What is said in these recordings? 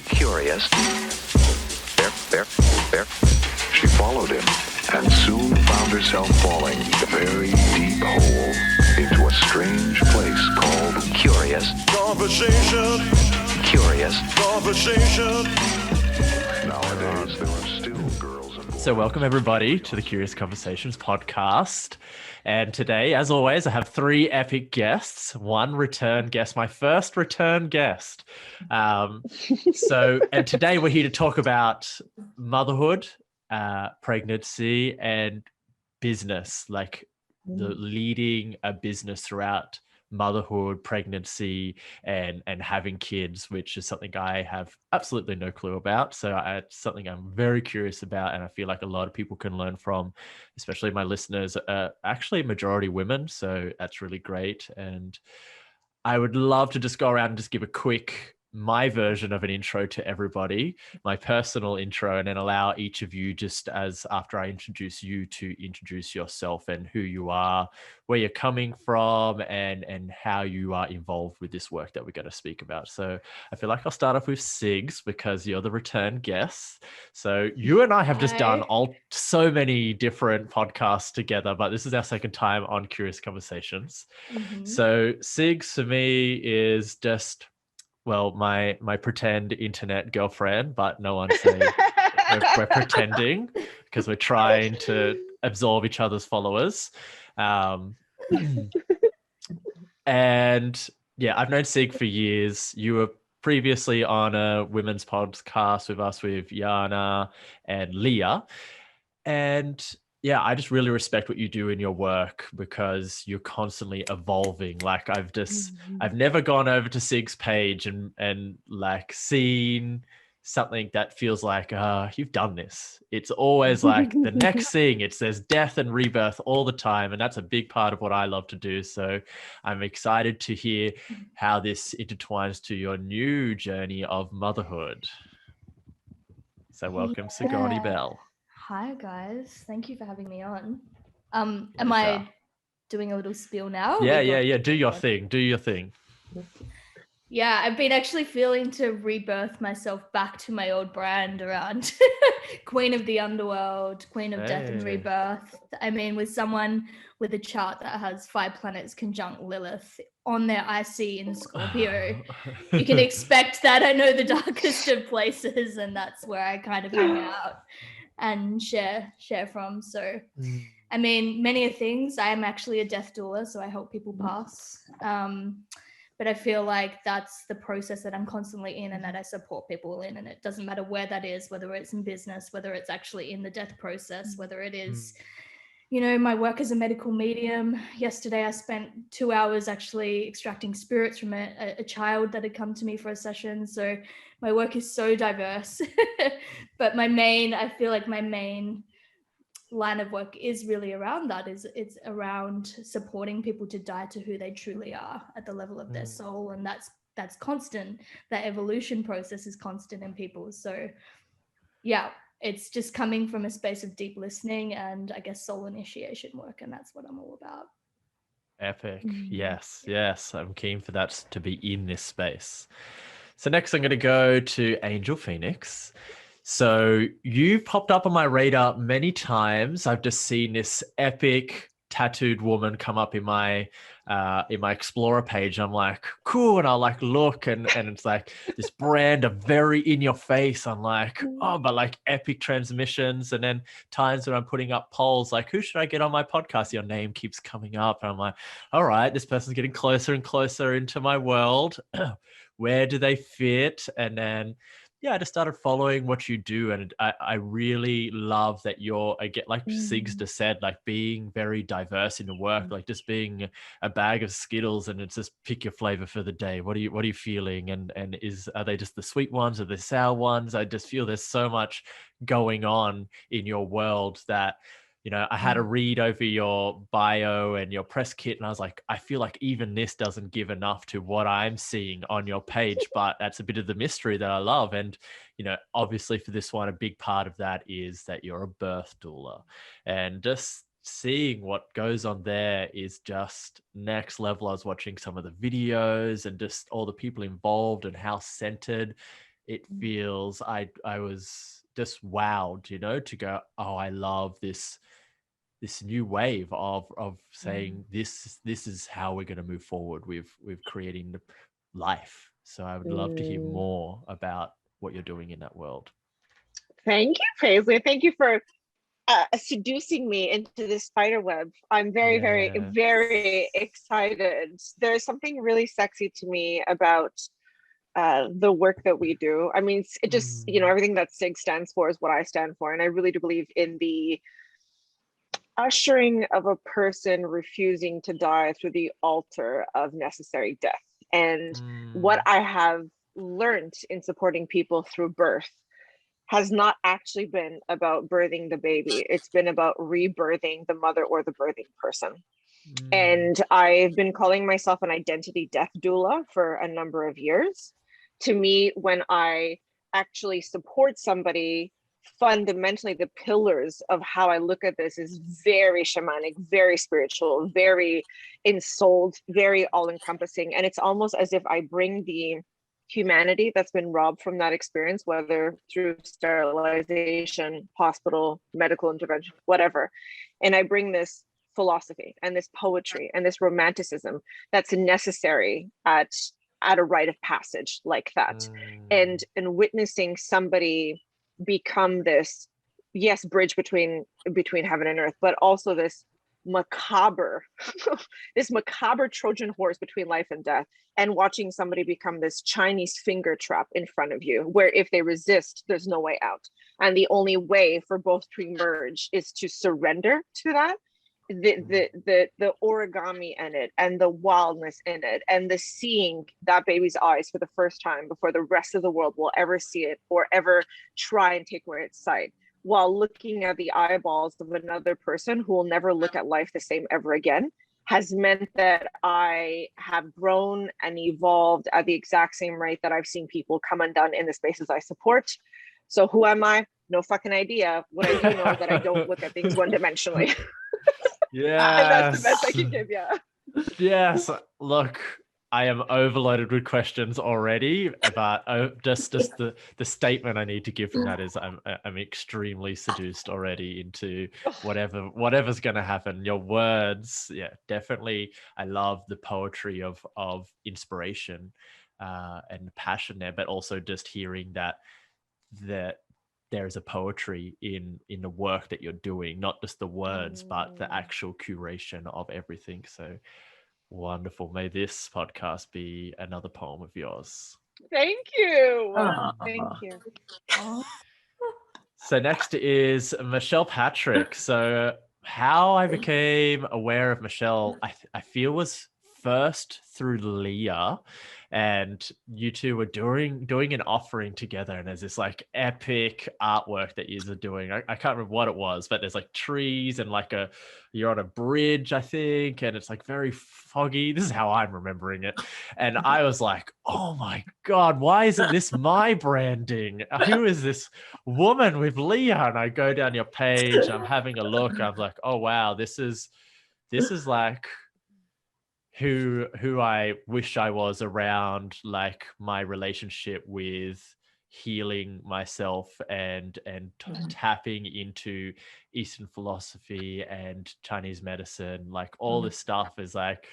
curious. There. She followed him and soon found herself falling a very deep hole into a strange place called Curious. Conversation. Curious. Conversation. Nowadays, there are still girls and boys. So welcome everybody to the Curious Conversations podcast. And today, as always, I have three epic guests, one return guest, my first return guest. And today we're here to talk about motherhood, pregnancy, and business, like the leading a business throughout motherhood, pregnancy, and having kids, which is something I have absolutely no clue about. So it's something I'm very curious about, and I feel like a lot of people can learn from, especially my listeners are actually majority women. So that's really great. And I would love to just go around and just give my version of an intro to everybody, my personal intro, and then allow each of you just after I introduce you to introduce yourself and who you are, where you're coming from, and how you are involved with this work that we're going to speak about. So I feel like I'll start off with Sigs because you're the return guest. So you and I have just done so many different podcasts together, but this is our second time on Curious Conversations. Mm-hmm. So Sigs for me is just, well, my pretend internet girlfriend, but no one say we're pretending because we're trying to absorb each other's followers. And yeah, I've known Sig for years. You were previously on a women's podcast with us with Yana and Leah. And yeah, I just really respect what you do in your work because you're constantly evolving. Like I've never gone over to Sig's page and like seen something that feels like, you've done this. It's always like the next thing. It says death and rebirth all the time. And that's a big part of what I love to do. So I'm excited to hear how this intertwines to your new journey of motherhood. So welcome, Sigourney, Belle. Hi guys, thank you for having me on. Am I doing a little spiel now? Yeah. Do your thing. Yeah, I've been actually feeling to rebirth myself back to my old brand around Queen of the Underworld, Queen of Death and Rebirth. I mean, with someone with a chart that has 5 planets conjunct Lilith on their IC in Scorpio, you can expect that I know the darkest of places, and that's where I kind of hang out and share from. So I mean, many things. I am actually a death doula, so I help people pass, but I feel like that's the process that I'm constantly in and that I support people in, and it doesn't matter where that is, whether it's in business, whether it's actually in the death process, whether it is my work as a medical medium. Yesterday I spent 2 hours actually extracting spirits from a child that had come to me for a session. So my work is so diverse. But I feel like my main line of work is really around that. It's around supporting people to die to who they truly are at the level of their soul. And that's constant. That evolution process is constant in people. So yeah, it's just coming from a space of deep listening and I guess soul initiation work. And that's what I'm all about. Epic. Yes. I'm keen for that to be in this space. So next I'm going to go to Angel Phoenix. So you've popped up on my radar many times. I've just seen this epic tattooed woman come up in my Explorer page. I'm like, cool. And I'll like look and it's like this brand of very in your face. I'm like, but like epic transmissions. And then times when I'm putting up polls, like, who should I get on my podcast? Your name keeps coming up. And I'm like, all right, this person's getting closer and closer into my world. Where do they fit? And then I just started following what you do. And I really love that like Sigs just said, like being very diverse in your work, like just being a bag of Skittles and it's just pick your flavor for the day. What are you feeling? And are they just the sweet ones or the sour ones? I just feel there's so much going on in your world that, I had a read over your bio and your press kit and I was like, I feel like even this doesn't give enough to what I'm seeing on your page, but that's a bit of the mystery that I love. And, obviously for this one, a big part of that is that you're a birth doula, and just seeing what goes on there is just next level. I was watching some of the videos and just all the people involved and how centered it feels I was just wowed, to go, oh, I love this new wave of saying this is how we're going to move forward with creating the life. So I would love to hear more about what you're doing in that world. Thank you, Paisley. Thank you for seducing me into this spider web. I'm very, very, very excited. There's something really sexy to me about the work that we do. I mean, it just, everything that SIG stands for is what I stand for. And I really do believe in the ushering of a person refusing to die through the altar of necessary death. And what I have learned in supporting people through birth has not actually been about birthing the baby. It's been about rebirthing the mother or the birthing person. And I've been calling myself an identity death doula for a number of years. To me, when I actually support somebody, fundamentally the pillars of how I look at this is very shamanic, very spiritual, very ensouled, very all-encompassing. And it's almost as if I bring the humanity that's been robbed from that experience, whether through sterilization, hospital, medical intervention, whatever. And I bring this philosophy and this poetry and this romanticism that's necessary at a rite of passage like that. And witnessing somebody become this, yes, bridge between heaven and earth, but also this macabre this macabre Trojan horse between life and death, and watching somebody become this Chinese finger trap in front of you, where if they resist, there's no way out. And the only way for both to emerge is to surrender to that. The origami in it, and the wildness in it, and the seeing that baby's eyes for the first time before the rest of the world will ever see it or ever try and take away its sight, while looking at the eyeballs of another person who will never look at life the same ever again, has meant that I have grown and evolved at the exact same rate that I've seen people come undone in the spaces I support. So who am I? No fucking idea. What I do know is that I don't look at things one-dimensionally. Yeah. That's the best I can give you. Yes. Look, I am overloaded with questions already, but just the statement I need to give from that is I'm extremely seduced already into whatever's going to happen. Your words, yeah, definitely. I love the poetry of inspiration and passion there, but also just hearing that there is a poetry in the work that you're doing, not just the words, but the actual curation of everything. So wonderful. May this podcast be another poem of yours. Thank you. Thank you. So next is Michelle Patrick. So how I became aware of Michelle, I feel was first through Leah, and you two were doing an offering together, and there's this like epic artwork that you're doing. I can't remember what it was, but there's like trees and like you're on a bridge, I think, and it's like very foggy. This is how I'm remembering it. And I was like, oh my God, why isn't this my branding? Who is this woman with Leah? And I go down your page, I'm having a look, I'm like, oh wow, this is like who I wish I was around, like my relationship with healing myself and tapping into Eastern philosophy and Chinese medicine. Like all this stuff is like,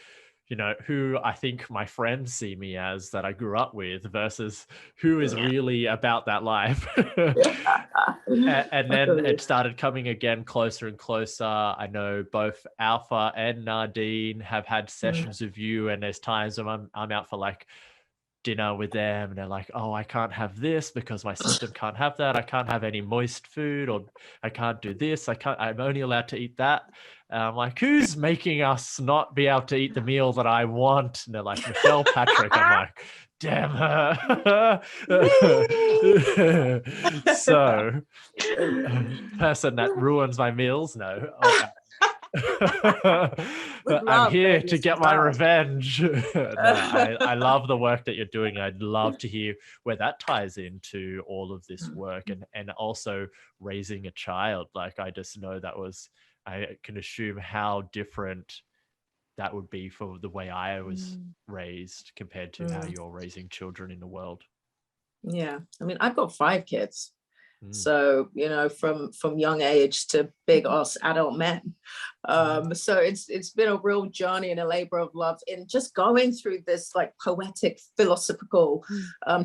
who I think my friends see me as, that I grew up with, versus who is really about that life. And then it started coming again closer and closer. I know both Alpha and Nardine have had sessions with you, and there's times when I'm out for like dinner with them and they're like, oh, I can't have this because my system can't have that. I can't have any moist food, or I can't do this. I'm only allowed to eat that. I'm like, who's making us not be able to eat the meal that I want? And they're like, Michelle Patrick. I'm like, damn her. So, person that ruins my meals. No. I'm here to get my revenge. No, I love the work that you're doing. I'd love to hear where that ties into all of this work, and also raising a child. Like, I just know I can assume how different that would be for the way I was raised compared to how you're raising children in the world. Yeah. I mean, I've got 5 kids. Mm. So, you know, from young age to big ass adult men. So it's been a real journey and a labor of love in just going through this like poetic, philosophical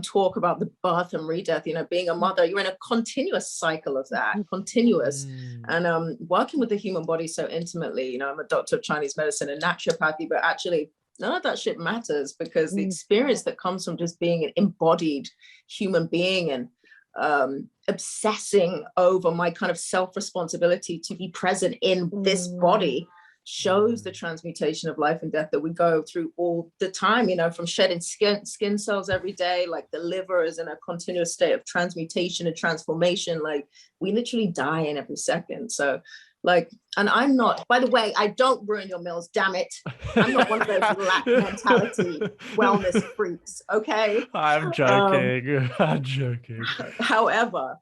talk about the birth and rebirth. You know, being a mother, you're in a continuous cycle of that, continuous. And working with the human body so intimately. You know, I'm a doctor of Chinese medicine and naturopathy, but actually none of that shit matters, because the experience that comes from just being an embodied human being and obsessing over my kind of self-responsibility to be present in this body shows the transmutation of life and death that we go through all the time, you know, from shedding skin cells every day, like the liver is in a continuous state of transmutation and transformation. Like we literally die in every second. So like, and I'm not, by the way, I don't ruin your meals, damn it. I'm not one of those lack mentality wellness freaks, okay? I'm joking. I'm joking. However,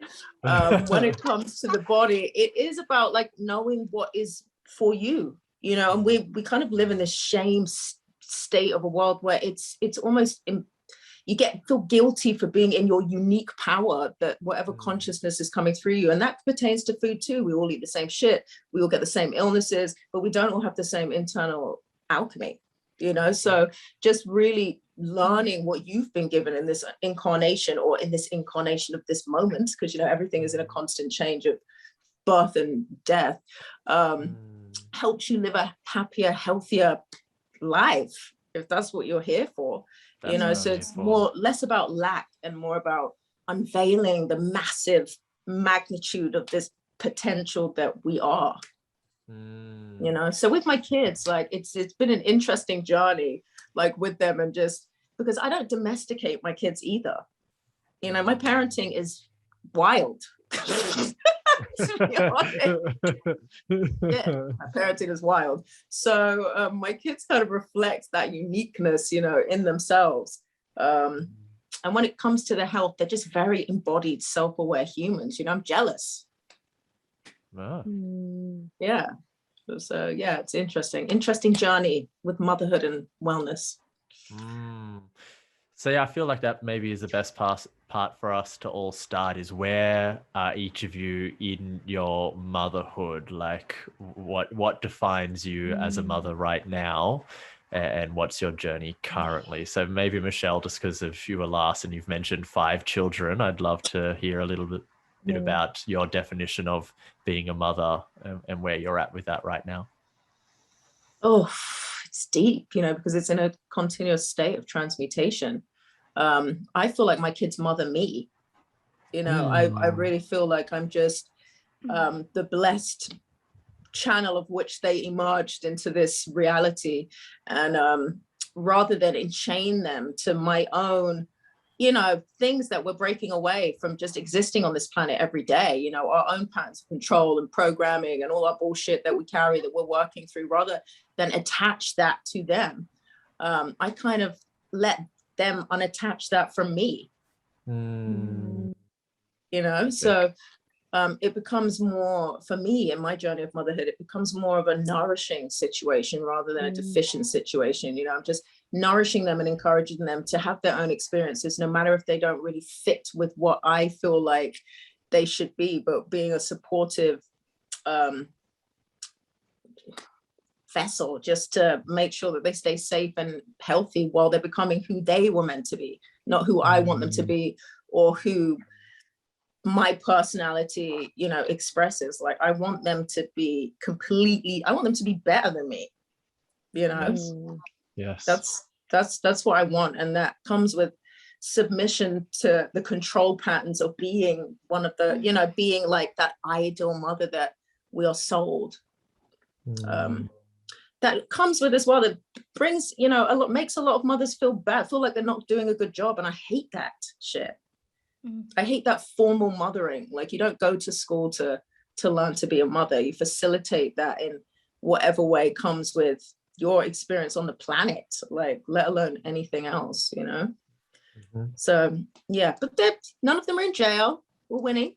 when it comes to the body, it is about like knowing what is for you, you know, and we kind of live in this shame state of a world where it's almost, you feel guilty for being in your unique power, that whatever consciousness is coming through you. And that pertains to food too. We all eat the same shit. We all get the same illnesses, but we don't all have the same internal alchemy, you know? So just really learning what you've been given in this incarnation, or in this incarnation of this moment, because, you know, everything is in a constant change of birth and death, helps you live a happier, healthier life, if that's what you're here for. You know, so it's less about lack and more about unveiling the massive magnitude of this potential that we are. You know, so with my kids, like it's been an interesting journey, like with them, and just because I don't domesticate my kids either. You know, my parenting is wild. To be honest. Yeah, my parenting is wild. So my kids kind of reflect that uniqueness, you know, in themselves. And when it comes to the health, they're just very embodied, self-aware humans. You know, I'm jealous. Yeah. So yeah, it's interesting journey with motherhood and wellness. So yeah, I feel like that maybe is the best part for us to all start, is where are each of you in your motherhood? Like what defines you as a mother right now, and what's your journey currently? So maybe Michelle, just because of you were last and you've mentioned 5 children, I'd love to hear a little bit about your definition of being a mother, and where you're at with that right now. Oh, it's deep, you know, because it's in a continuous state of transmutation. I feel like my kids mother me, you know. I really feel like I'm just the blessed channel of which they emerged into this reality, and rather than enchain them to my own, you know, things that we're breaking away from, just existing on this planet every day, you know, our own patterns of control and programming and all our bullshit that we carry, that we're working through, rather than attach that to them, I kind of let them unattach that from me. You know, so it becomes more, for me in my journey of motherhood, it becomes more of a nourishing situation rather than a deficient situation. You know, I'm just nourishing them and encouraging them to have their own experiences, no matter if they don't really fit with what I feel like they should be, but being a supportive vessel just to make sure that they stay safe and healthy while they're becoming who they were meant to be, not who I want them to be, or who my personality, you know, expresses. Like I want them to be I want them to be better than me, you know. Yes. That's what I want, and that comes with submission to the control patterns of being one of the, you know, being like that ideal mother that we are sold. That comes with as well, that brings, you know, makes a lot of mothers feel bad, feel like they're not doing a good job, and I hate that shit. I hate that formal mothering. Like you don't go to school to learn to be a mother. You facilitate that in whatever way comes with your experience on the planet, like let alone anything else, you know. So yeah, but none of them are in jail. We're winning.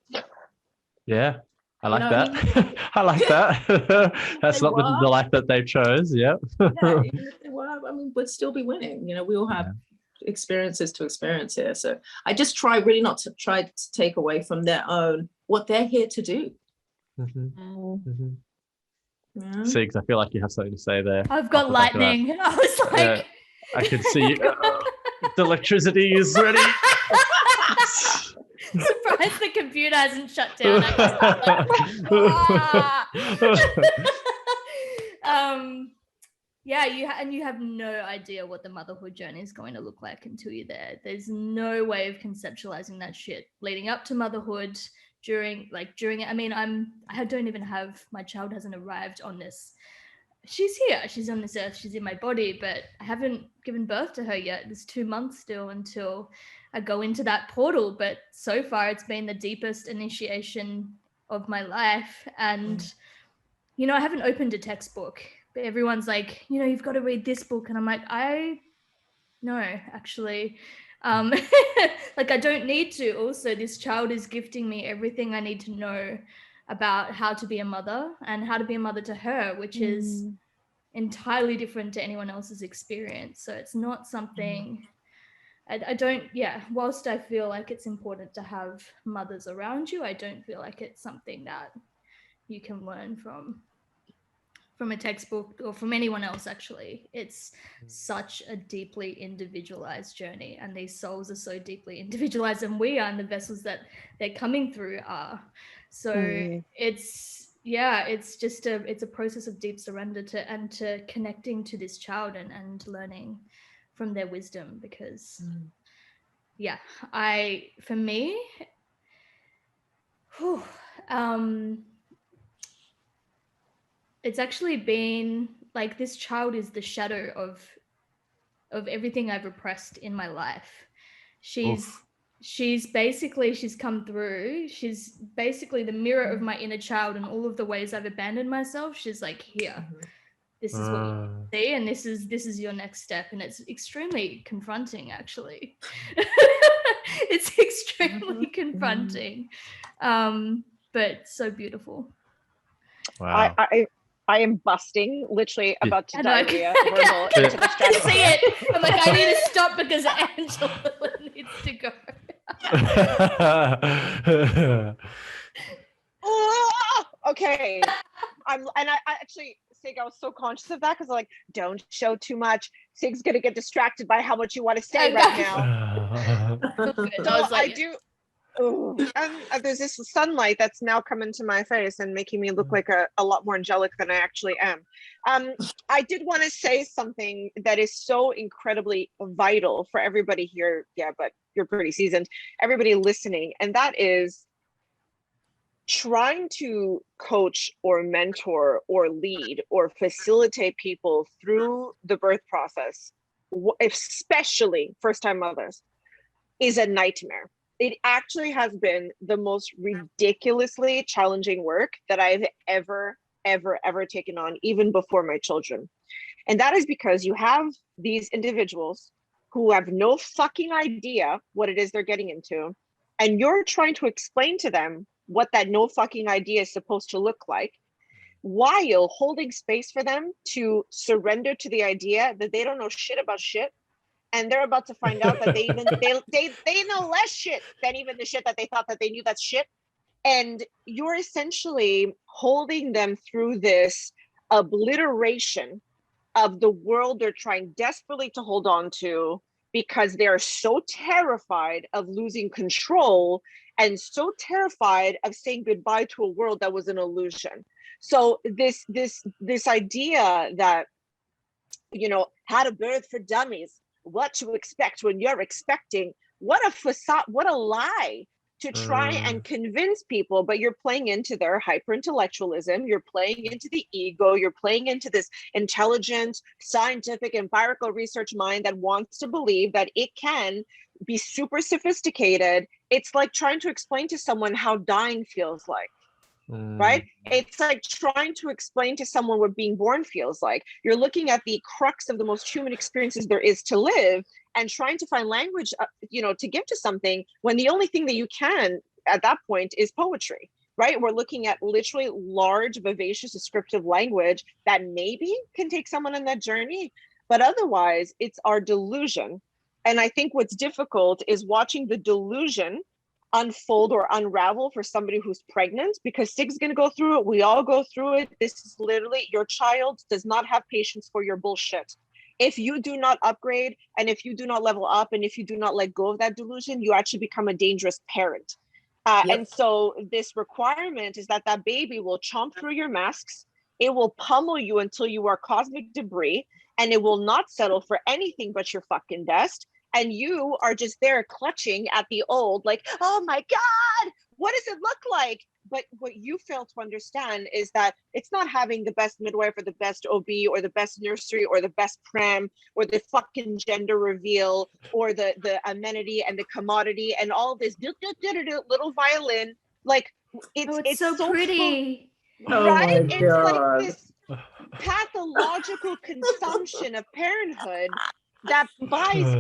Yeah, I like that. I mean? I like that. That's not the life that they chose. Yeah. Yeah, even if they were, I mean, we'd still be winning. You know, we all have experiences to experience here. So I just try really not to try to take away from their own what they're here to do. Yeah. Sigs, I feel like you have something to say there. I've got lightning. I was like, Yeah, I can see the electricity is ready. surprised the computer hasn't shut down. Yeah, you have no idea what the motherhood journey is going to look like until you're there. There's no way of conceptualizing that shit leading up to motherhood, during it. I mean, I don't even have, my child hasn't arrived on this. She's here, she's on this earth, she's in my body, but I haven't given birth to her yet. There's 2 months still until I go into that portal, but so far it's been the deepest initiation of my life. And you know, I haven't opened a textbook, but everyone's like, you know, you've got to read this book, and I'm like, no, actually, like, I don't need to. Also, this child is gifting me everything I need to know about how to be a mother and how to be a mother to her, which is entirely different to anyone else's experience. So it's not something I don't, whilst I feel like it's important to have mothers around you, I don't feel like it's something that you can learn from a textbook or from anyone else. Actually, it's such a deeply individualized journey, and these souls are so deeply individualized, and we are, and the vessels that they're coming through are. So it's a process of deep surrender to connecting to this child and learning from their wisdom, because for me, it's actually been like, this child is the shadow of everything I've repressed in my life. She's come through. She's basically the mirror of my inner child, and all of the ways I've abandoned myself. She's like, here, this is what you see, and this is your next step. And it's extremely confronting, actually. It's extremely confronting, but so beautiful. Wow. I am busting, literally about to diarrhea. I can see it. I'm like, I need to stop because Angela needs to go. Okay. I actually, Sig, I was so conscious of that because I'm like, don't show too much. Sig's gonna get distracted by how much you want to say right now. So I do. And there's this sunlight that's now coming to my face and making me look like a lot more angelic than I actually am. I did want to say something that is so incredibly vital for everybody here. Yeah, but you're pretty seasoned. Everybody listening, and that is trying to coach or mentor or lead or facilitate people through the birth process, especially first-time mothers, is a nightmare. It actually has been the most ridiculously challenging work that I've ever taken on, even before my children. And that is because you have these individuals who have no fucking idea what it is they're getting into. And you're trying to explain to them what that no fucking idea is supposed to look like, while holding space for them to surrender to the idea that they don't know shit about shit. And they're about to find out that they know less shit than even the shit that they thought that they knew that's shit. And you're essentially holding them through this obliteration of the world they're trying desperately to hold on to, because they're so terrified of losing control and so terrified of saying goodbye to a world that was an illusion. So this idea that, you know, how to birth for dummies, what to expect when you're expecting, what a facade, what a lie to try and convince people. But you're playing into their hyper-intellectualism, you're playing into the ego, you're playing into this intelligent, scientific, empirical research mind that wants to believe that it can be super sophisticated. It's like trying to explain to someone how dying feels like. Right? It's like trying to explain to someone what being born feels like. You're looking at the crux of the most human experiences there is to live and trying to find language, to give to something, when the only thing that you can at that point is poetry, right? We're looking at literally large, vivacious, descriptive language that maybe can take someone on that journey, but otherwise it's our delusion And I think what's difficult is watching the delusion unfold or unravel for somebody who's pregnant, because Sig's going to go through it. We all go through it. This is literally, your child does not have patience for your bullshit. If you do not upgrade, and if you do not level up, and if you do not let go of that delusion, you actually become a dangerous parent. And so this requirement is that that baby will chomp through your masks. It will pummel you until you are cosmic debris, and it will not settle for anything but your fucking best. And you are just there clutching at the old, like, oh my God, what does it look like? But what you fail to understand is that it's not having the best midwife or the best OB or the best nursery or the best pram or the fucking gender reveal or the amenity and the commodity and all this little violin. Like, it's so pretty. Right? Oh my It's like God. this pathological consumption of parenthood that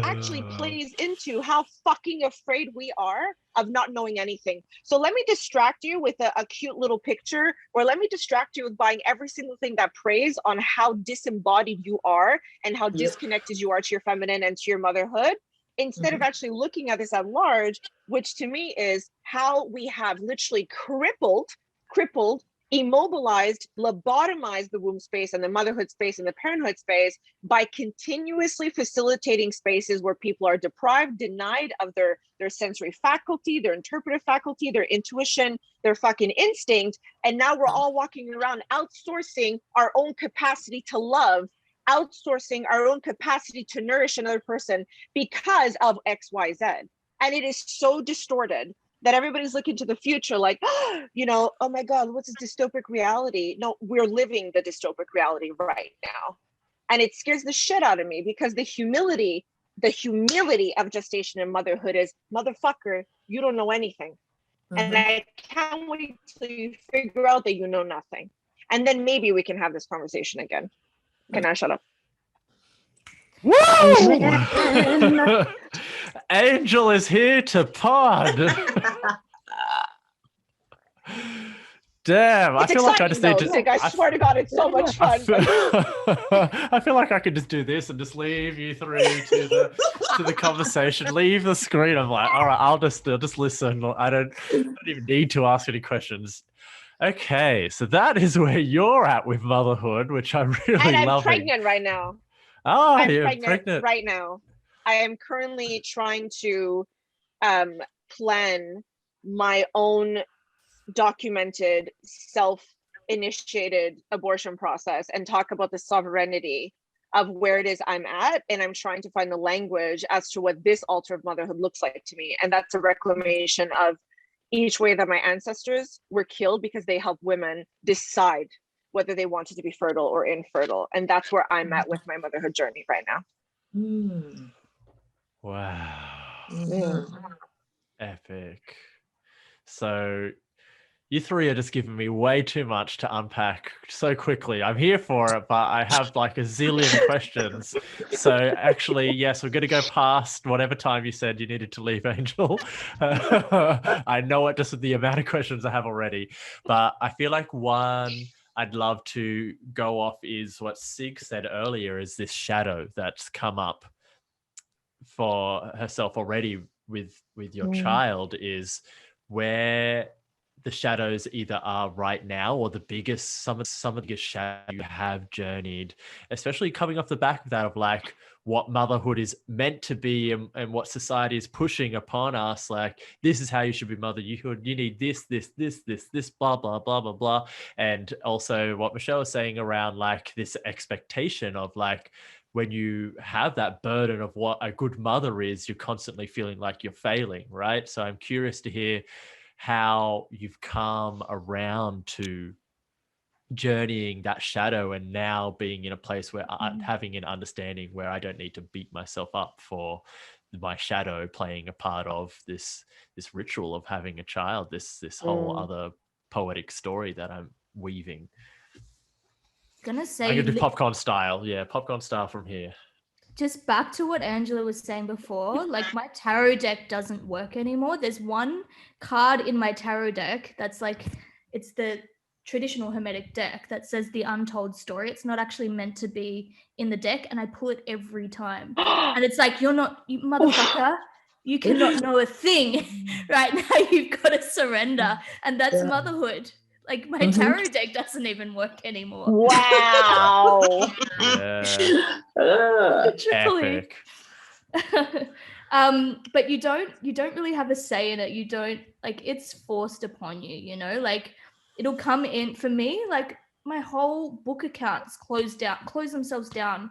actually plays into how fucking afraid we are of not knowing anything. So let me distract you with a cute little picture, or let me distract you with buying every single thing that preys on how disembodied you are and how disconnected you are to your feminine and to your motherhood, instead of actually looking at this at large, which to me is how we have literally crippled, immobilized, lobotomized the womb space and the motherhood space and the parenthood space by continuously facilitating spaces where people are deprived, denied of their sensory faculty, their interpretive faculty, their intuition, their fucking instinct. And now we're all walking around outsourcing our own capacity to love, outsourcing our own capacity to nourish another person because of XYZ. And it is so distorted that everybody's looking to the future like, oh my God, what's this dystopic reality? No, we're living the dystopic reality right now. And it scares the shit out of me, because the humility of gestation and motherhood is, motherfucker, you don't know anything. And I can't wait till you figure out that you know nothing. And then maybe we can have this conversation again. Can I shut up? Woo! Angel is here to pod. Damn, I feel like I just need to. I swear to God, it's so much fun. I feel like I could just do this and just leave you through to the conversation. Leave the screen. I'm like, all right, I'll just listen. I don't even need to ask any questions. Okay, so that is where you're at with motherhood, which I'm really loving. And I'm pregnant right now. Oh, I'm you're pregnant right now. I am currently trying to plan my own documented self-initiated abortion process and talk about the sovereignty of where it is I'm at. And I'm trying to find the language as to what this altar of motherhood looks like to me. And that's a reclamation of each way that my ancestors were killed because they helped women decide whether they wanted to be fertile or infertile. And that's where I'm at with my motherhood journey right now. Wow. Epic. So you three are just giving me way too much to unpack so quickly. I'm here for it, but I have like a zillion questions. So actually, yes, we're going to go past whatever time you said you needed to leave, Angel. I know it just with the amount of questions I have already, but I feel like one I'd love to go off is what Sig said earlier, is this shadow that's come up for herself already with your child, is where the shadows either are right now or the biggest, some of the biggest shadows you have journeyed, especially coming off the back of that, of like what motherhood is meant to be and what society is pushing upon us. Like, this is how you should be mother. You need this, blah, blah, blah, blah, blah. And also what Michelle was saying around like this expectation of like, when you have that burden of what a good mother is, you're constantly feeling like you're failing, right? So I'm curious to hear how you've come around to journeying that shadow and now being in a place where I'm having an understanding where I don't need to beat myself up for my shadow playing a part of this ritual of having a child, this whole other poetic story that I'm weaving. I'm gonna do popcorn style. Yeah, popcorn style from here. Just back to what Angela was saying before, like my tarot deck doesn't work anymore. There's one card in my tarot deck that's like, it's the traditional Hermetic deck that says the untold story. It's not actually meant to be in the deck, and I pull it every time. And it's like, you motherfucker, you cannot know a thing right now. You've got to surrender. And that's motherhood. Like my tarot deck doesn't even work anymore. Wow. Yeah. Literally. Epic. But you don't really have a say in it. You don't, like, it's forced upon you, you know, like it'll come in. For me, like my whole book accounts closed themselves down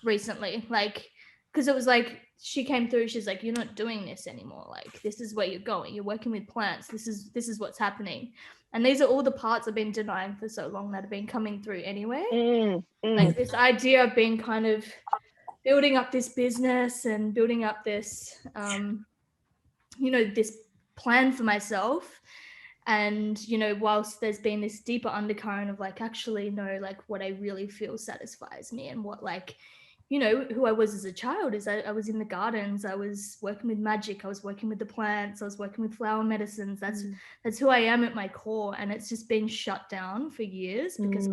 recently, like, because it was like she came through, she's like, you're not doing this anymore, like this is where you're going, you're working with plants, this is what's happening. And these are all the parts I've been denying for so long that have been coming through anyway. Like this idea of being kind of building up this business and building up this this plan for myself. And, you know, whilst there's been this deeper undercurrent of like, actually, no, like what I really feel satisfies me, and what, like, you know, who I was as a child is I was in the gardens, I was working with magic, I was working with the plants, I was working with flower medicines. That's who I am at my core. And it's just been shut down for years because I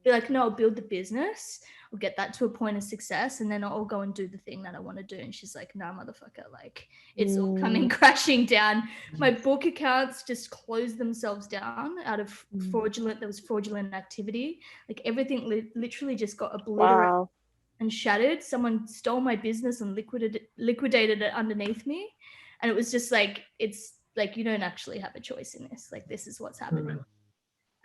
feel like, no, I'll build the business, I'll get that to a point of success, and then I'll go and do the thing that I want to do. And she's like, nah, motherfucker, like it's all coming crashing down. My book accounts just closed themselves down out of fraudulent activity. Like everything literally just got obliterated and shattered. Someone stole my business and liquidated it underneath me. And it was just like, it's like, you don't actually have a choice in this. Like, this is what's happening.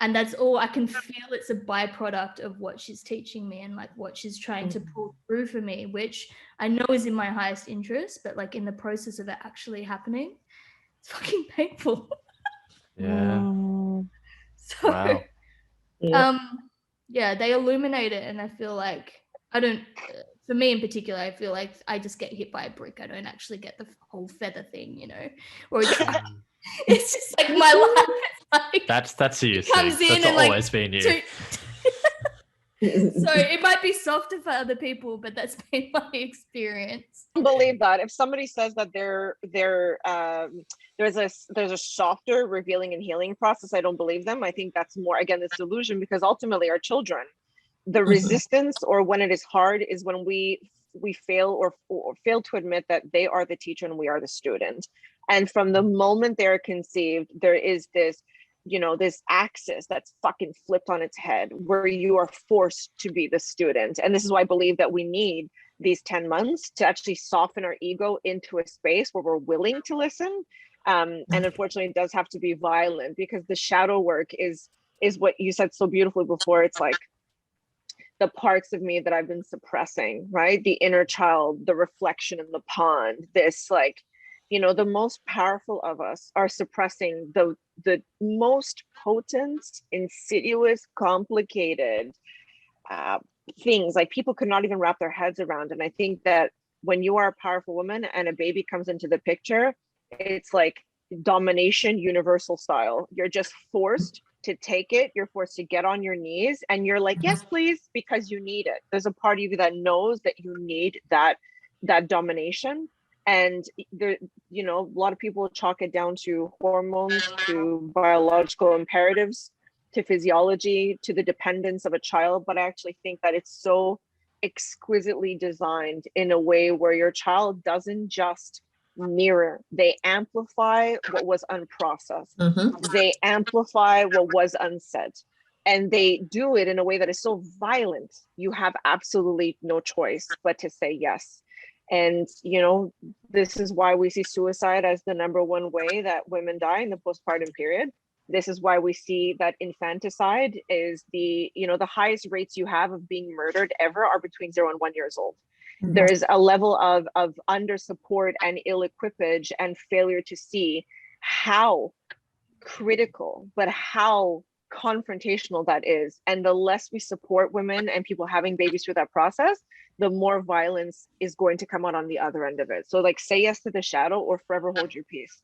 And that's all I can feel. It's a byproduct of what she's teaching me and like what she's trying to pull through for me, which I know is in my highest interest, but like in the process of it actually happening, it's fucking painful. Yeah. So, Wow. yeah, they illuminate it. And I feel like for me in particular, I feel like I just get hit by a brick. I don't actually get the whole feather thing, you know, or it's just like my life. Like, that's you. Comes in that's and always like, been you. So it might be softer for other people, but that's been my experience. I believe that if somebody says that there's a softer revealing and healing process, I don't believe them. I think that's more, again, this delusion, because ultimately our children, the resistance, or when it is hard, is when we fail or fail to admit that they are the teacher and we are the student. And from the moment they're conceived, there is this, you know, this axis that's fucking flipped on its head, where you are forced to be the student. And this is why I believe that we need these 10 months to actually soften our ego into a space where we're willing to listen. And unfortunately, it does have to be violent, because the shadow work is what you said so beautifully before. It's like the parts of me that I've been suppressing, right? The inner child, the reflection in the pond, this, like, you know, the most powerful of us are suppressing the most potent, insidious, complicated things like people could not even wrap their heads around. And I think that when you are a powerful woman and a baby comes into the picture, it's like domination, universal style. You're just forced to take it. You're forced to get on your knees, and you're like, yes, please, because you need it. There's a part of you that knows that you need that domination. And there, you know, a lot of people chalk it down to hormones, to biological imperatives, to physiology, to the dependence of a child. But I actually think that it's so exquisitely designed in a way where your child doesn't just mirror, they amplify what was unprocessed. They amplify what was unsaid. And they do it in a way that is so violent, you have absolutely no choice but to say yes. And, you know, this is why we see suicide as the number one way that women die in the postpartum period. This is why we see that infanticide is the, you know, the highest rates you have of being murdered ever are between 0 and 1 years old. There is a level of under support and ill equipage and failure to see how critical, but how confrontational that is. And the less we support women and people having babies through that process, the more violence is going to come out on the other end of it. So like, say yes to the shadow or forever hold your peace.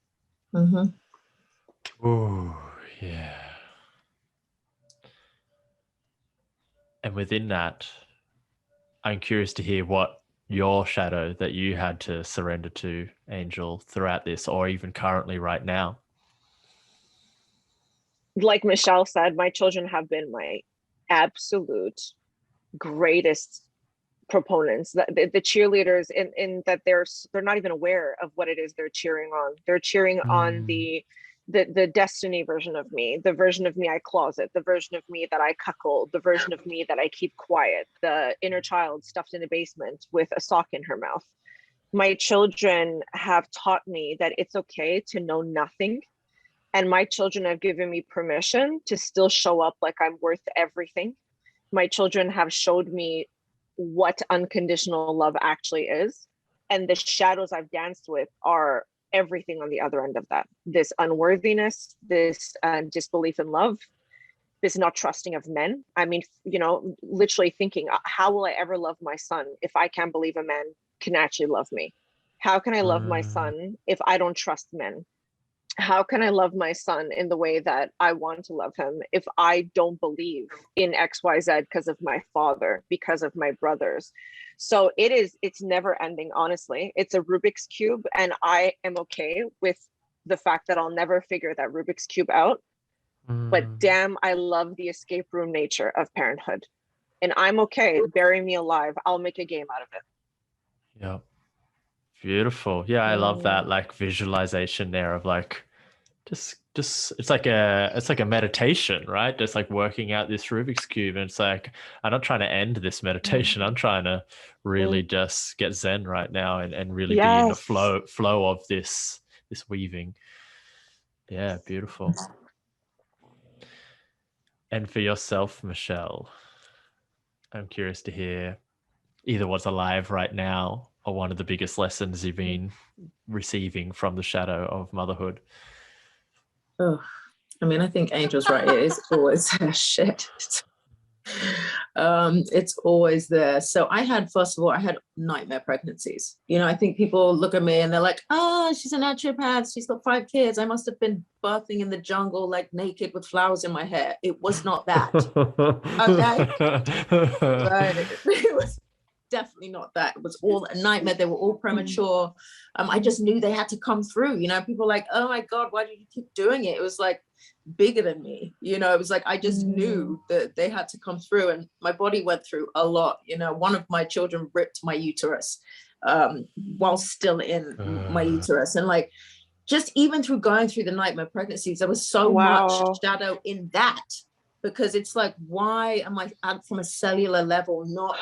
Ooh, yeah. And within that, I'm curious to hear what your shadow that you had to surrender to, Angel, throughout this, or even currently right now. like Michelle said, my children have been my absolute greatest proponents. The cheerleaders in that they're not even aware of what it is they're cheering on. They're cheering on the destiny version of me, the version of me I closet, the version of me that I cuckold, the version of me that I keep quiet, the inner child stuffed in a basement with a sock in her mouth. My children have taught me that it's okay to know nothing. And my children have given me permission to still show up like I'm worth everything. My children have showed me what unconditional love actually is. And the shadows I've danced with are everything on the other end of that. This unworthiness, this disbelief in love, this not trusting of men. I mean, you know, literally thinking, how will I ever love my son if I can't believe a man can actually love me? How can I love my son if I don't trust men? How can I love my son in the way that I want to love him if I don't believe in XYZ because of my father, because of my brothers? So it's never ending, honestly. It's a Rubik's Cube, and I am okay with the fact that I'll never figure that Rubik's Cube out. But damn, I love the escape room nature of parenthood. And I'm okay, bury me alive. I'll make a game out of it. Yeah. Beautiful. Yeah, I love that like visualization there of like just it's like a meditation, right? Just like working out this Rubik's Cube. And it's like, I'm not trying to end this meditation. I'm trying to really just get Zen right now and really be in the flow of this weaving. Yeah, beautiful. And for yourself, Michelle, I'm curious to hear either what's alive right now or one of the biggest lessons you've been receiving from the shadow of motherhood. Oh, I mean, I think Angel's right. It is always shit. It's always there. So first of all, I had nightmare pregnancies. You know, I think people look at me and they're like, oh, she's a naturopath. She's got 5 kids. I must have been birthing in the jungle, like naked with flowers in my hair. It was not that. Okay. But it was definitely not that. It was all a nightmare. They were all premature. I just knew they had to come through. You know, people were like, oh my God, why do you keep doing it? It was like bigger than me. You know, it was like I just knew that they had to come through, and my body went through a lot. You know, one of my children ripped my uterus while still in my uterus, and like just even through going through the nightmare pregnancies, there was so much shadow in that, because it's like, why am I from a cellular level not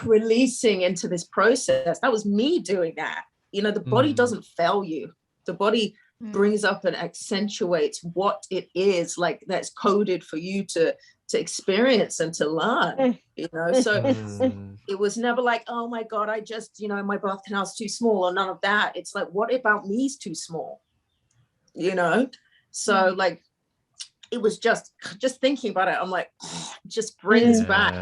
releasing into this process? That was me doing that. You know, the body doesn't fail you. The body brings up and accentuates what it is, like that's coded for you to experience and to learn, you know. So it was never like, oh my God, I just, you know, my birth canal's too small, or none of that. It's like, what about me's too small, you know? So like, it was just thinking about it, I'm like, just brings back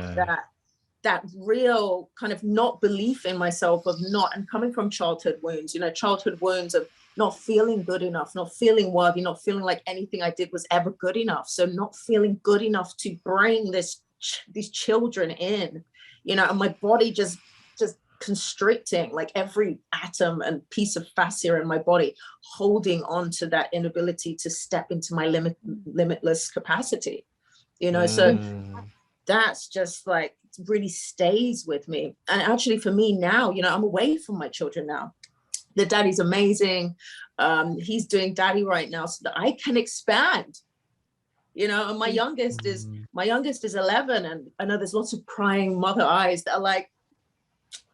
that real kind of not belief in myself of not, and coming from childhood wounds, you know, childhood wounds of not feeling good enough, not feeling worthy, not feeling like anything I did was ever good enough. So not feeling good enough to bring these children in, you know, and my body just constricting, like every atom and piece of fascia in my body, holding on to that inability to step into my limitless capacity, you know. So that's just like, really stays with me. And actually for me now, you know, I'm away from my children now. The daddy's amazing. He's doing daddy right now so that I can expand, you know. And my youngest is 11, and I know there's lots of crying mother eyes that are like,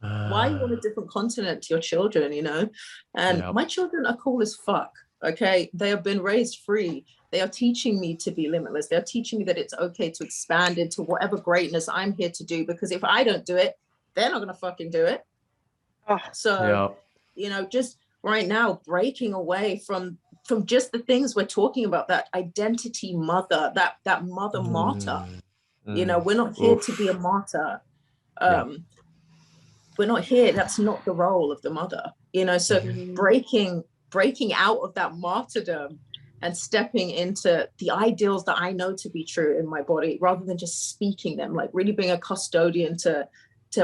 why are you on a different continent to your children, you know? And my children are cool as fuck. Okay, they have been raised free. They are teaching me to be limitless. They're teaching me that it's okay to expand into whatever greatness I'm here to do, because if I don't do it, they're not gonna fucking do it. You know, just right now, breaking away from just the things we're talking about, that identity mother, that mother martyr. You know, we're not here to be a martyr. We're not here. That's not the role of the mother, you know. So breaking out of that martyrdom and stepping into the ideals that I know to be true in my body, rather than just speaking them, like really being a custodian to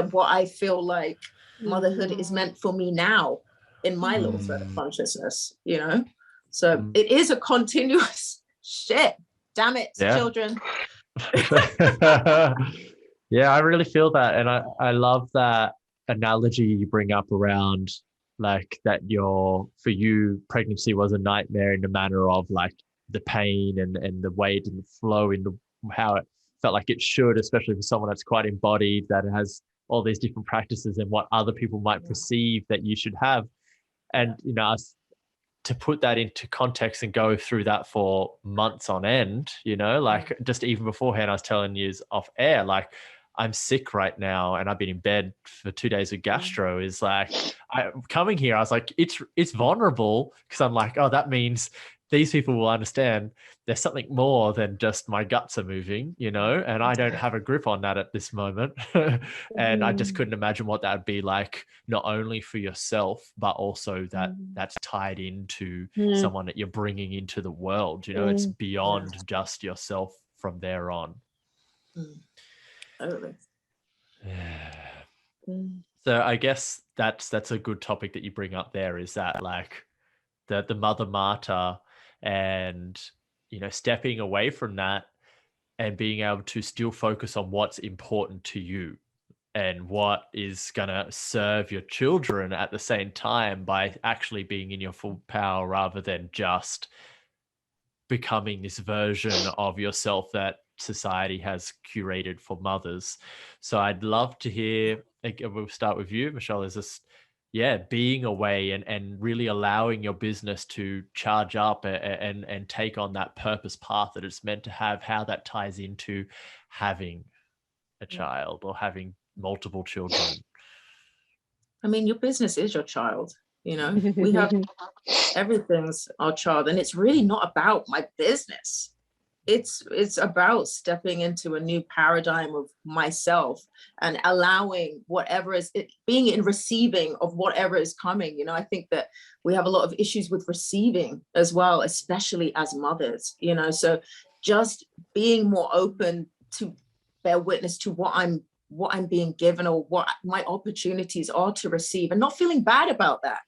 what I feel like motherhood is meant for me now in my little thread of consciousness, you know. So it is a continuous shit, damn it, Yeah. children. Yeah, I really feel that. And I love that analogy you bring up around like that for you, pregnancy was a nightmare in the manner of like the pain and the way it didn't flow in how it felt like it should, especially for someone that's quite embodied, that has all these different practices and what other people might perceive that you should have. And, you know, to put that into context and go through that for months on end, you know, like just even beforehand, I was telling you off air, like I'm sick right now and I've been in bed for 2 days with gastro. Is like coming here, I was like, it's vulnerable, because I'm like, oh, that means these people will understand there's something more than just my guts are moving, you know, and I don't have a grip on that at this moment. And I just couldn't imagine what that would be like, not only for yourself, but also that's tied into someone that you're bringing into the world. You know, it's beyond just yourself from there on. Totally. So I guess that's a good topic that you bring up there, is that like the mother martyr, and, you know, stepping away from that and being able to still focus on what's important to you and what is going to serve your children at the same time, by actually being in your full power rather than just becoming this version of yourself that society has curated for mothers. So I'd love to hear, we'll start with you, Michelle, is this, being away and really allowing your business to charge up and take on that purpose path that it's meant to have, how that ties into having a child or having multiple children. I mean, your business is your child, you know. We have everything's our child, and it's really not about my business. It's about stepping into a new paradigm of myself and allowing whatever is being in receiving of whatever is coming. You know, I think that we have a lot of issues with receiving as well, especially as mothers, you know. So just being more open to bear witness to what I'm being given, or what my opportunities are to receive, and not feeling bad about that.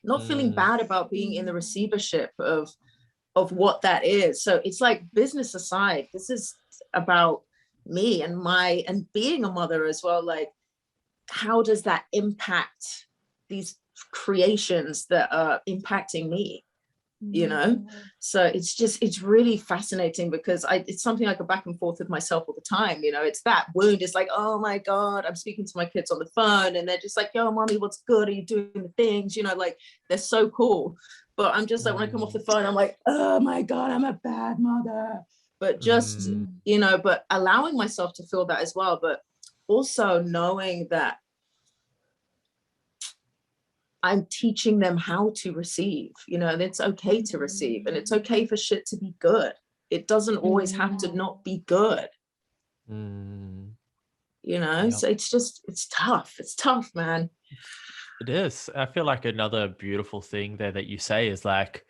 Not feeling bad about being in the receivership of what that is. So it's like, business aside, this is about me and being a mother as well. Like, how does that impact these creations that are impacting me? You know, so it's really fascinating, because it's something I go back and forth with myself all the time. You know, it's that wound. It's like, oh my God, I'm speaking to my kids on the phone and they're just like, yo, mommy, what's good? Are you doing the things? You know, like, they're so cool. But I'm just like, when I come off the phone, I'm like, oh my God, I'm a bad mother. But just, you know, but allowing myself to feel that as well. But also knowing that I'm teaching them how to receive, you know, and it's okay to receive, and it's okay for shit to be good. It doesn't always have to not be good. You know, yep. So it's tough. It's tough, man. It is. I feel like another beautiful thing there that you say is like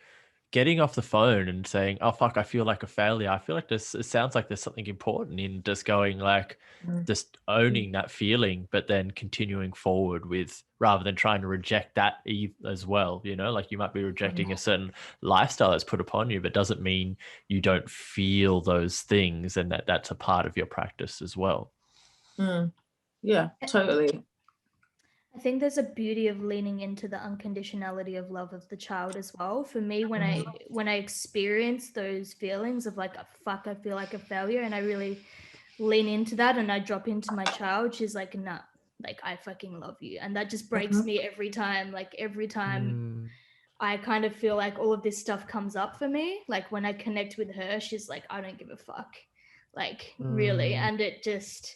getting off the phone and saying, oh, fuck, I feel like a failure. I feel like it sounds like there's something important in just going like, just owning that feeling, but then continuing forward with, rather than trying to reject that as well. You know, like you might be rejecting a certain lifestyle that's put upon you, but doesn't mean you don't feel those things, and that's a part of your practice as well. Yeah, totally. I think there's a beauty of leaning into the unconditionality of love of the child as well. For me, when I experience those feelings of like, fuck, I feel like a failure, and I really lean into that and I drop into my child, she's like, nah, like, I fucking love you. And that just breaks me every time. Like, every time I kind of feel like all of this stuff comes up for me, like when I connect with her, she's like, I don't give a fuck, like, really. And it just,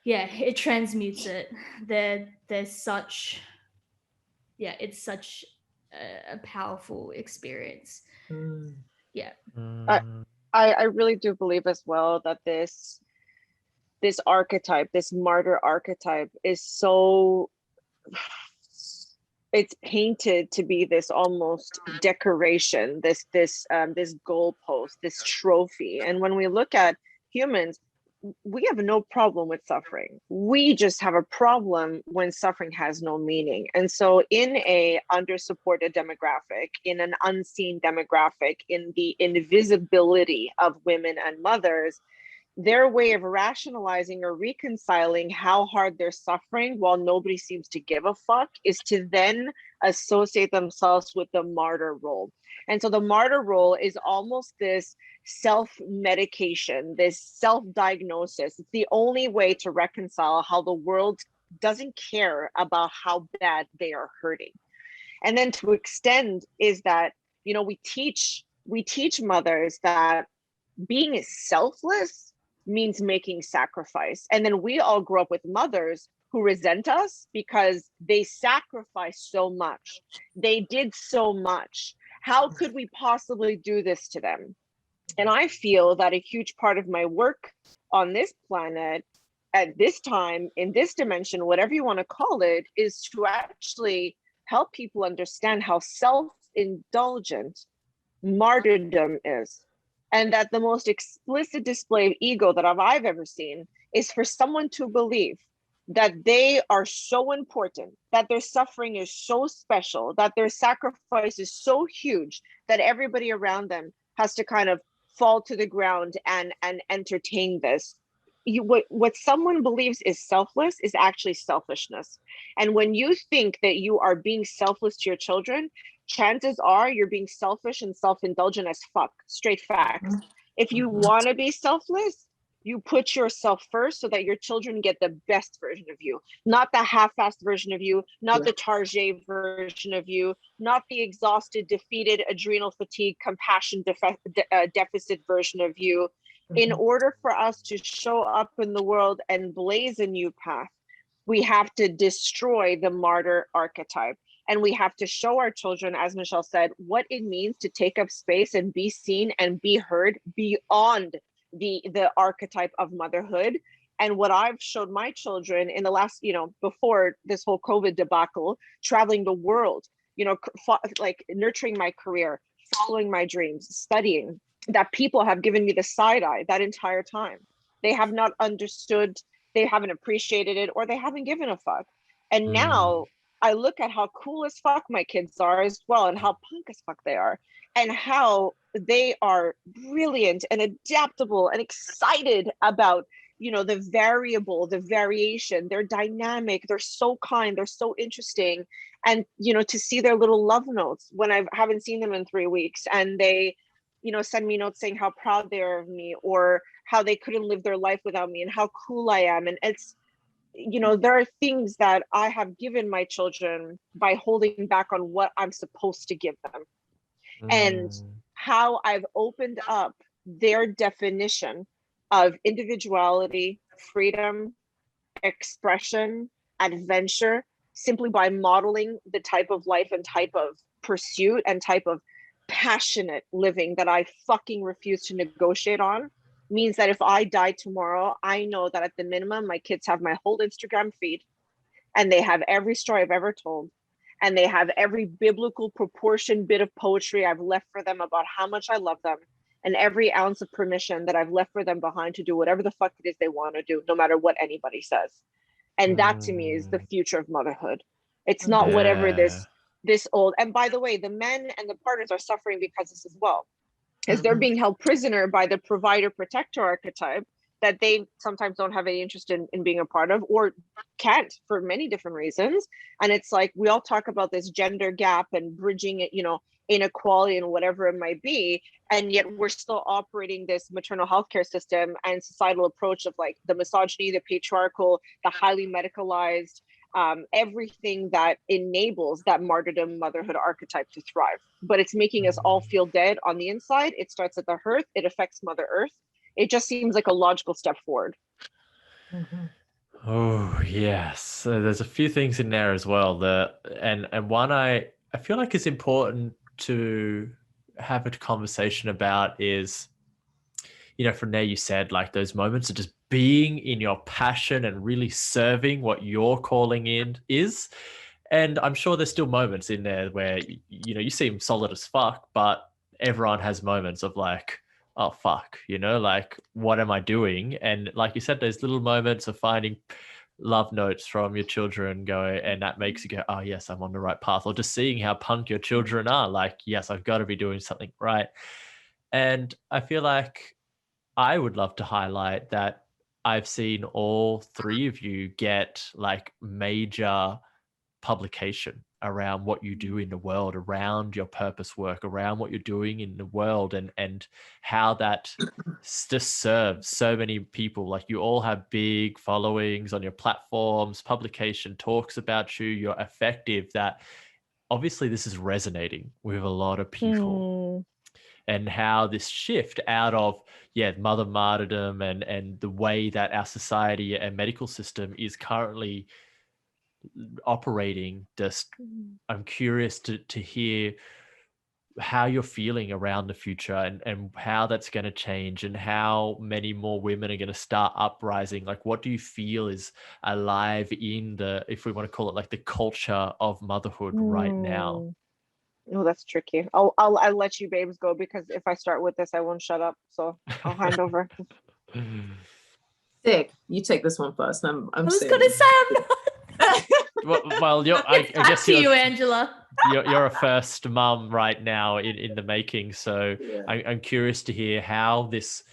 it transmutes it. There's such, it's such a powerful experience. I really do believe as well that this archetype, this martyr archetype, is so, it's painted to be this almost decoration, this goalpost, this trophy. And when we look at humans, we have no problem with suffering. We just have a problem when suffering has no meaning. And so in a under-supported demographic, in an unseen demographic, in the invisibility of women and mothers, their way of rationalizing or reconciling how hard they're suffering while nobody seems to give a fuck is to then associate themselves with the martyr role. And so the martyr role is almost this self-medication, this self-diagnosis. It's the only way to reconcile how the world doesn't care about how bad they are hurting. And then to extend is that, you know, we teach mothers that being selfless means making sacrifice. And then we all grow up with mothers who resent us because they sacrificed so much. They did so much. How could we possibly do this to them? And I feel that a huge part of my work on this planet at this time, in this dimension, whatever you want to call it, is to actually help people understand how self-indulgent martyrdom is. And that the most explicit display of ego that I've ever seen is for someone to believe that they are so important, that their suffering is so special, that their sacrifice is so huge that everybody around them has to kind of fall to the ground and entertain this. What someone believes is selfless is actually selfishness. And when you think that you are being selfless to your children, chances are you're being selfish and self-indulgent as fuck. Straight facts. If you want to be selfless, you put yourself first so that your children get the best version of you, not the half-assed version of you, not the Target version of you, not the exhausted, defeated, adrenal fatigue, compassion deficit version of you. In order for us to show up in the world and blaze a new path, we have to destroy the martyr archetype. And we have to show our children, as Michelle said, what it means to take up space and be seen and be heard beyond the archetype of motherhood. And what I've showed my children in the last, you know, before this whole COVID debacle, traveling the world, you know, like nurturing my career, following my dreams, studying, that people have given me the side eye that entire time. They have not understood, they haven't appreciated it, or they haven't given a fuck. And now I look at how cool as fuck my kids are as well, and how punk as fuck they are, and how they are brilliant and adaptable and excited about, you know, the variable, the variation. They're dynamic, they're so kind, they're so interesting. And, you know, to see their little love notes when I haven't seen them in 3 weeks, and they, you know, send me notes saying how proud they are of me, or how they couldn't live their life without me, and how cool I am. And it's, you know, there are things that I have given my children by holding back on what I'm supposed to give them. And how I've opened up their definition of individuality, freedom, expression, adventure, simply by modeling the type of life and type of pursuit and type of passionate living that I fucking refuse to negotiate on. Means that if I die tomorrow, I know that at the minimum, my kids have my whole Instagram feed, and they have every story I've ever told, and they have every biblical proportion bit of poetry I've left for them about how much I love them, and every ounce of permission that I've left for them behind to do whatever the fuck it is they want to do, no matter what anybody says. And that to me is the future of motherhood. It's not whatever this old, and by the way, the men and the partners are suffering because this as well. As they're being held prisoner by the provider protector archetype that they sometimes don't have any interest in being a part of, or can't for many different reasons. And it's like, we all talk about this gender gap and bridging it, you know, inequality and whatever it might be. And yet we're still operating this maternal healthcare system and societal approach of like the misogyny, the patriarchal, the highly medicalized, everything that enables that martyrdom motherhood archetype to thrive. But it's making us all feel dead on the inside. It starts at the hearth, it affects Mother Earth. It just seems like a logical step forward. Oh yes, so there's a few things in there as well. And one I feel like is important to have a conversation about is, you know, from there you said like those moments of just being in your passion and really serving what you're calling in is. And I'm sure there's still moments in there where, you know, you seem solid as fuck, but everyone has moments of like, oh fuck, like what am I doing? And like you said, those little moments of finding love notes from your children and that makes you go, oh yes, I'm on the right path. Or just seeing how punk your children are, like, yes, I've got to be doing something right. And I feel like I would love to highlight that I've seen all three of you get like major publication around what you do in the world, around your purpose work, around what you're doing in the world, and how that just serves so many people. Like you all have big followings on your platforms, publication talks about you, you're effective, that obviously this is resonating with a lot of people. And how this shift out of mother martyrdom and the way that our society and medical system is currently operating, just I'm curious to hear how you're feeling around the future and how that's going to change and how many more women are going to start uprising. Like what do you feel is alive in the, if we want to call it like the culture of motherhood right now? Oh, that's tricky. I'll let you babes go, because if I start with this, I won't shut up. So I'll hand over. Sig, you take this one first. I'm I was saying. gonna say I'm not. Well, I guess to you, Angela. you're a first mum right now in the making, so Yeah. I'm curious to hear how this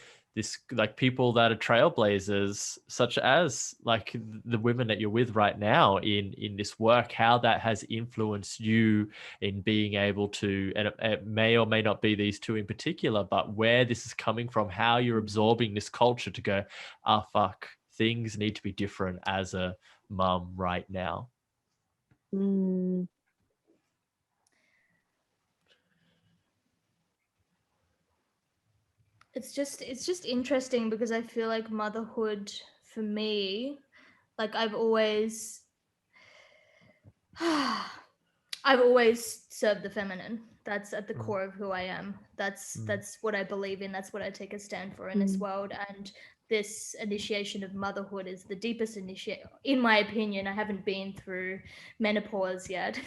like people that are trailblazers, such as like the women that you're with right now in this work, how that has influenced you in being able to, and it may or may not be these two in particular, but where this is coming from, how you're absorbing this culture to go, fuck, things need to be different as a mum right now. It's just interesting because I feel like motherhood for me, like I've always served the feminine. That's at the core of who I am. That's what I believe in. That's what I take a stand for in this world. And this initiation of motherhood is the deepest initiation, in my opinion. I haven't been through menopause yet,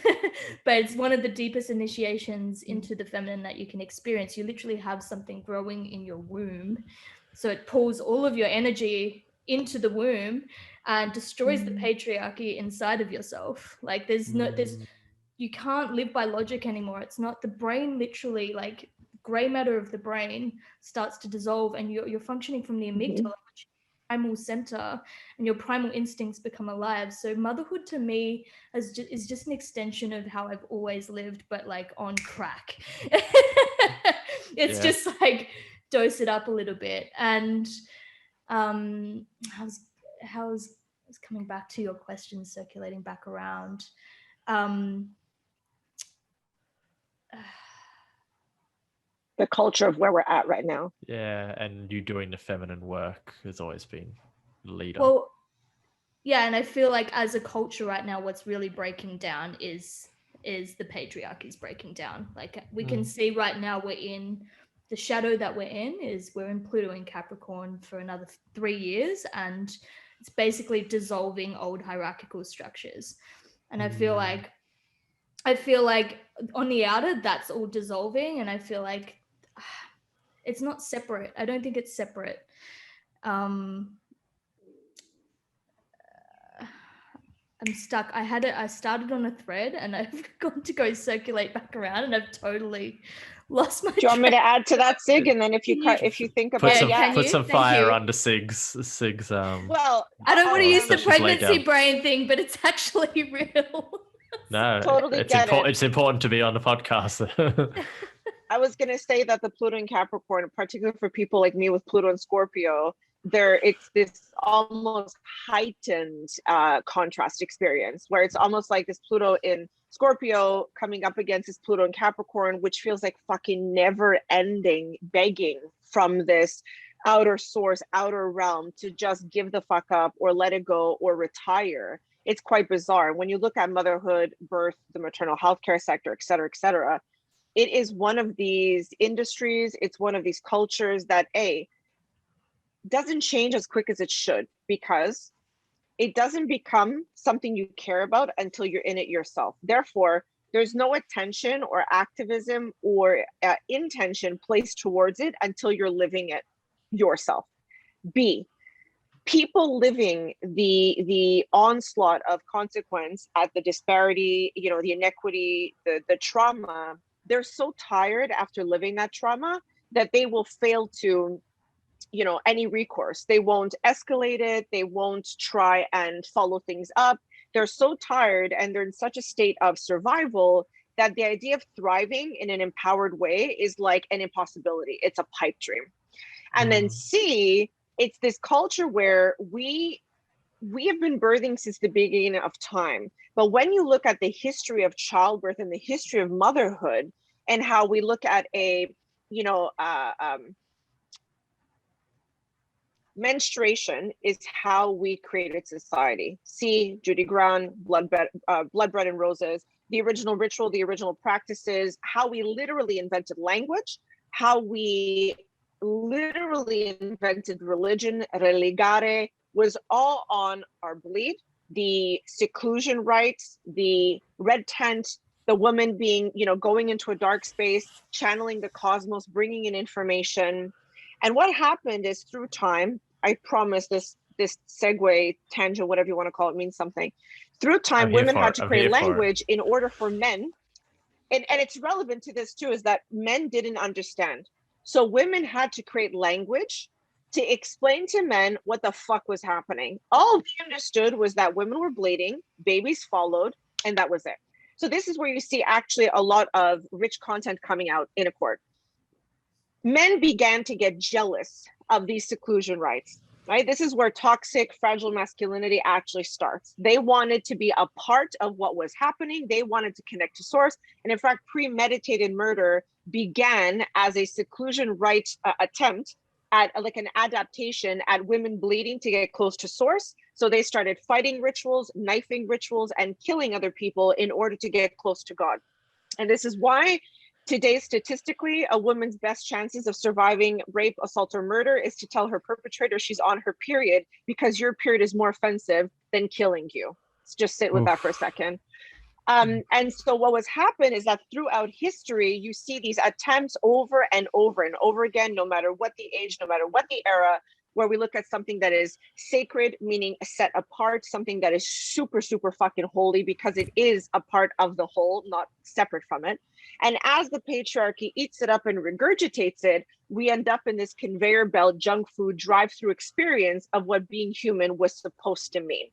but it's one of the deepest initiations into the feminine that you can experience. You literally have something growing in your womb. So it pulls all of your energy into the womb and destroys the patriarchy inside of yourself. Like there's you can't live by logic anymore. It's not, the brain literally, like gray matter of the brain starts to dissolve, and you're functioning from the amygdala, which is primal center, and your primal instincts become alive. So motherhood to me is just an extension of how I've always lived, but like on crack. It's just like dose it up a little bit. And how's coming back to your question, circulating back around. The culture of where we're at right now. Yeah, and you doing the feminine work has always been the leader. Well, yeah, and I feel like as a culture right now, what's really breaking down is the patriarchy's breaking down. Like we can see right now, we're in the shadow that we're in Pluto in Capricorn for another 3 years, and it's basically dissolving old hierarchical structures. And I feel like on the outer, that's all dissolving, and I feel like it's not separate. I don't think it's separate. I'm stuck. I started on a thread and I've got to go circulate back around, and I've totally lost my. Do you want me to add to that, Sig? And then if you think about put some fire under Sig's. Well, I don't want to use the pregnancy brain thing, but it's actually real. No, totally it's important to be on the podcast. I was going to say that the Pluto in Capricorn, particularly for people like me with Pluto and Scorpio, it's this almost heightened contrast experience, where it's almost like this Pluto in Scorpio coming up against this Pluto in Capricorn, which feels like fucking never ending begging from this outer source, outer realm to just give the fuck up or let it go or retire. It's quite bizarre. When you look at motherhood, birth, the maternal healthcare sector, et cetera, it is one of these industries, it's one of these cultures that doesn't change as quick as it should, because it doesn't become something you care about until you're in it yourself. Therefore, there's no attention or activism or intention placed towards it until you're living it yourself. B, people living the onslaught of consequence at the disparity, the inequity, the trauma, they're so tired after living that trauma that they will fail to, any recourse. They won't escalate it. They won't try and follow things up. They're so tired and they're in such a state of survival that the idea of thriving in an empowered way is like an impossibility. It's a pipe dream. And then C, it's this culture where we have been birthing since the beginning of time. But when you look at the history of childbirth and the history of motherhood and how we look at menstruation is how we created society. See Judy Grant, Blood, Bread, and Roses, the original ritual, the original practices, how we literally invented language, how we literally invented religion, religare, was all on our bleed. The seclusion rites, the red tent, the woman being, going into a dark space, channeling the cosmos, bringing in information. And what happened is through time, I promise this segue, tangent, whatever you want to call it, means something. Through time, women had to create language in order for men. And it's relevant to this too, is that men didn't understand. So women had to create language to explain to men what the fuck was happening. All they understood was that women were bleeding, babies followed, and that was it. So this is where you see actually a lot of rich content coming out in a court. Men began to get jealous of these seclusion rites, right? This is where toxic, fragile masculinity actually starts. They wanted to be a part of what was happening. They wanted to connect to source. And in fact, premeditated murder began as a seclusion rite attempt at like an adaptation at women bleeding to get close to source. So they started fighting rituals, knifing rituals, and killing other people in order to get close to God. And this is why today, statistically, a woman's best chances of surviving rape, assault, or murder is to tell her perpetrator she's on her period, because your period is more offensive than killing you. Let's just sit with that for a second. And so what was happened is that throughout history, you see these attempts over and over and over again, no matter what the age, no matter what the era, where we look at something that is sacred, meaning set apart, something that is super, super fucking holy because it is a part of the whole, not separate from it. And as the patriarchy eats it up and regurgitates it, we end up in this conveyor belt, junk food, drive-through experience of what being human was supposed to mean.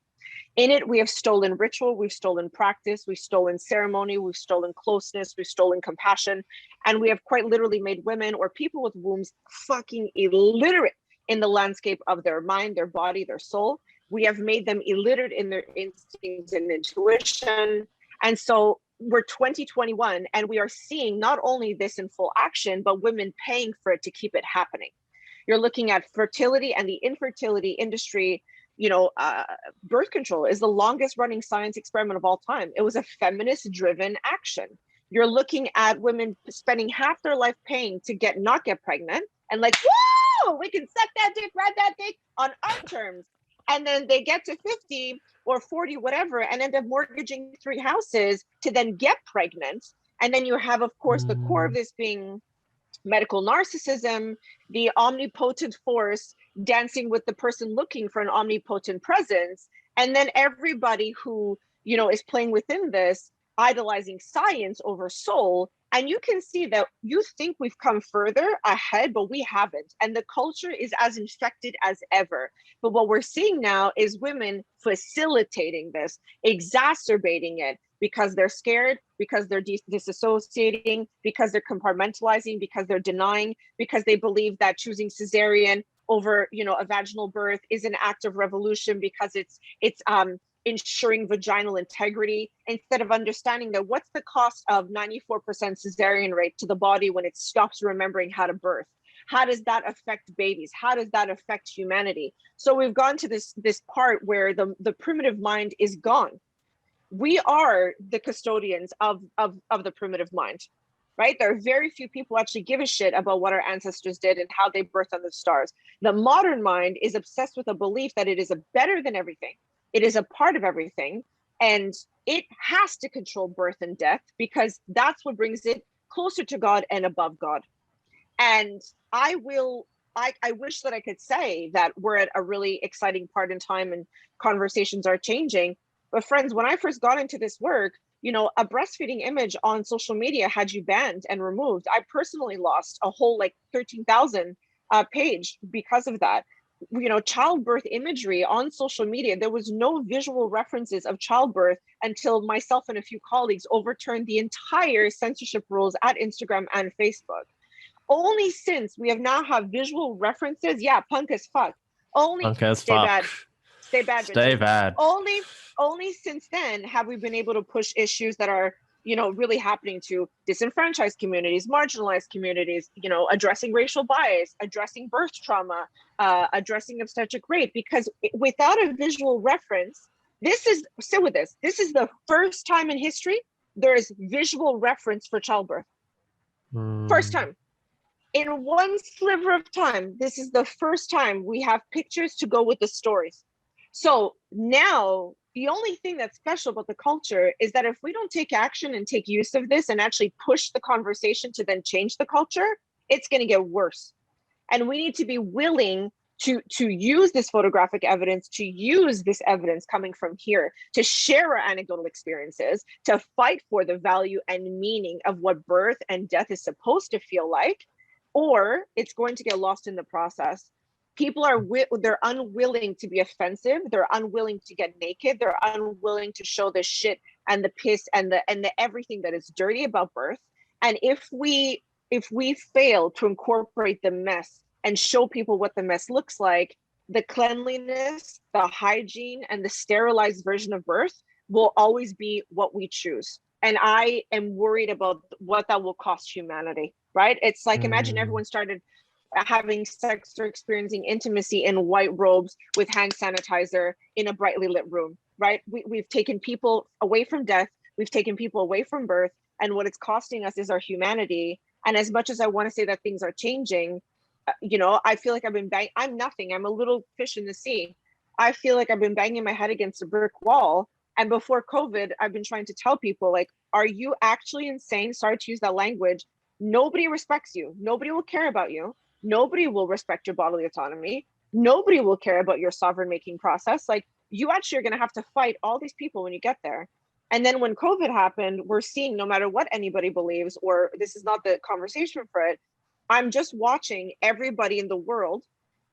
In it, we have stolen ritual, we've stolen practice, we've stolen ceremony, we've stolen closeness, we've stolen compassion, and we have quite literally made women or people with wombs fucking illiterate in the landscape of their mind, their body, their soul. We have made them illiterate in their instincts and intuition. And so we're 2021 and we are seeing not only this in full action, but women paying for it to keep it happening. You're looking at fertility and the infertility industry. Birth control is the longest running science experiment of all time. It was a feminist driven action. You're looking at women spending half their life paying to not get pregnant and like, whoa, we can suck that dick, ride that dick on our terms. And then they get to 50 or 40, whatever, and end up mortgaging 3 houses to then get pregnant. And then you have, of course, the core of this being medical narcissism, the omnipotent force dancing with the person looking for an omnipotent presence. And then everybody who, is playing within this, idolizing science over soul. And you can see that you think we've come further ahead, but we haven't. And the culture is as infected as ever. But what we're seeing now is women facilitating this, exacerbating it, because they're scared, because they're disassociating, because they're compartmentalizing, because they're denying, because they believe that choosing cesarean over, a vaginal birth is an act of revolution because it's ensuring vaginal integrity, instead of understanding that what's the cost of 94% cesarean rate to the body when it stops remembering how to birth? How does that affect babies? How does that affect humanity? So we've gone to this part where the primitive mind is gone. We are the custodians of the primitive mind, right? There are very few people who actually give a shit about what our ancestors did and how they birthed on the stars. The modern mind is obsessed with a belief that it is better than everything. It is a part of everything. And it has to control birth and death because that's what brings it closer to God and above God. And I wish that I could say that we're at a really exciting part in time and conversations are changing. But friends, when I first got into this work, you know, a breastfeeding image on social media had you banned and removed. I personally lost a whole like 13,000 page because of that. You know, childbirth imagery on social media, there was no visual references of childbirth until myself and a few colleagues overturned the entire censorship rules at Instagram and Facebook. Only since we have now have visual references, yeah, punk as fuck. Only Punk as stay fuck. bad, stay bad, Stay bitches. bad. Only since then have we been able to push issues that are, you know, really happening to disenfranchised communities, marginalized communities, you know, addressing racial bias, addressing birth trauma, addressing obstetric rape, because without a visual reference, sit with this, this is the first time in history there is visual reference for childbirth. First time. In one sliver of time, this is the first time we have pictures to go with the stories. So now the only thing that's special about the culture is that if we don't take action and take use of this and actually push the conversation to then change the culture, it's going to get worse. And we need to be willing to use this photographic evidence, to use this evidence coming from here, to share our anecdotal experiences, to fight for the value and meaning of what birth and death is supposed to feel like, or it's going to get lost in the process. People are they're unwilling to be offensive, they're unwilling to get naked, they're unwilling to show the shit and the piss and the everything that is dirty about birth. And if we fail to incorporate the mess and show people what the mess looks like, the cleanliness, the hygiene, and the sterilized version of birth will always be what we choose. And I am worried about what that will cost humanity, right? It's like, imagine everyone started having sex or experiencing intimacy in white robes with hand sanitizer in a brightly lit room, right? We've taken people away from death, we've taken people away from birth, and what it's costing us is our humanity. And as much as I want to say that things are changing, you know, I feel like I'm nothing. I'm a little fish in the sea. I feel like I've been banging my head against a brick wall. And before COVID, I've been trying to tell people, like, are you actually insane? Sorry to use that language. Nobody respects you. Nobody will care about you. Nobody will respect your bodily autonomy. Nobody will care about your sovereign making process. Like, you actually are going to have to fight all these people when you get there. And then when COVID happened, we're seeing, no matter what anybody believes, or this is not the conversation for it, I'm just watching everybody in the world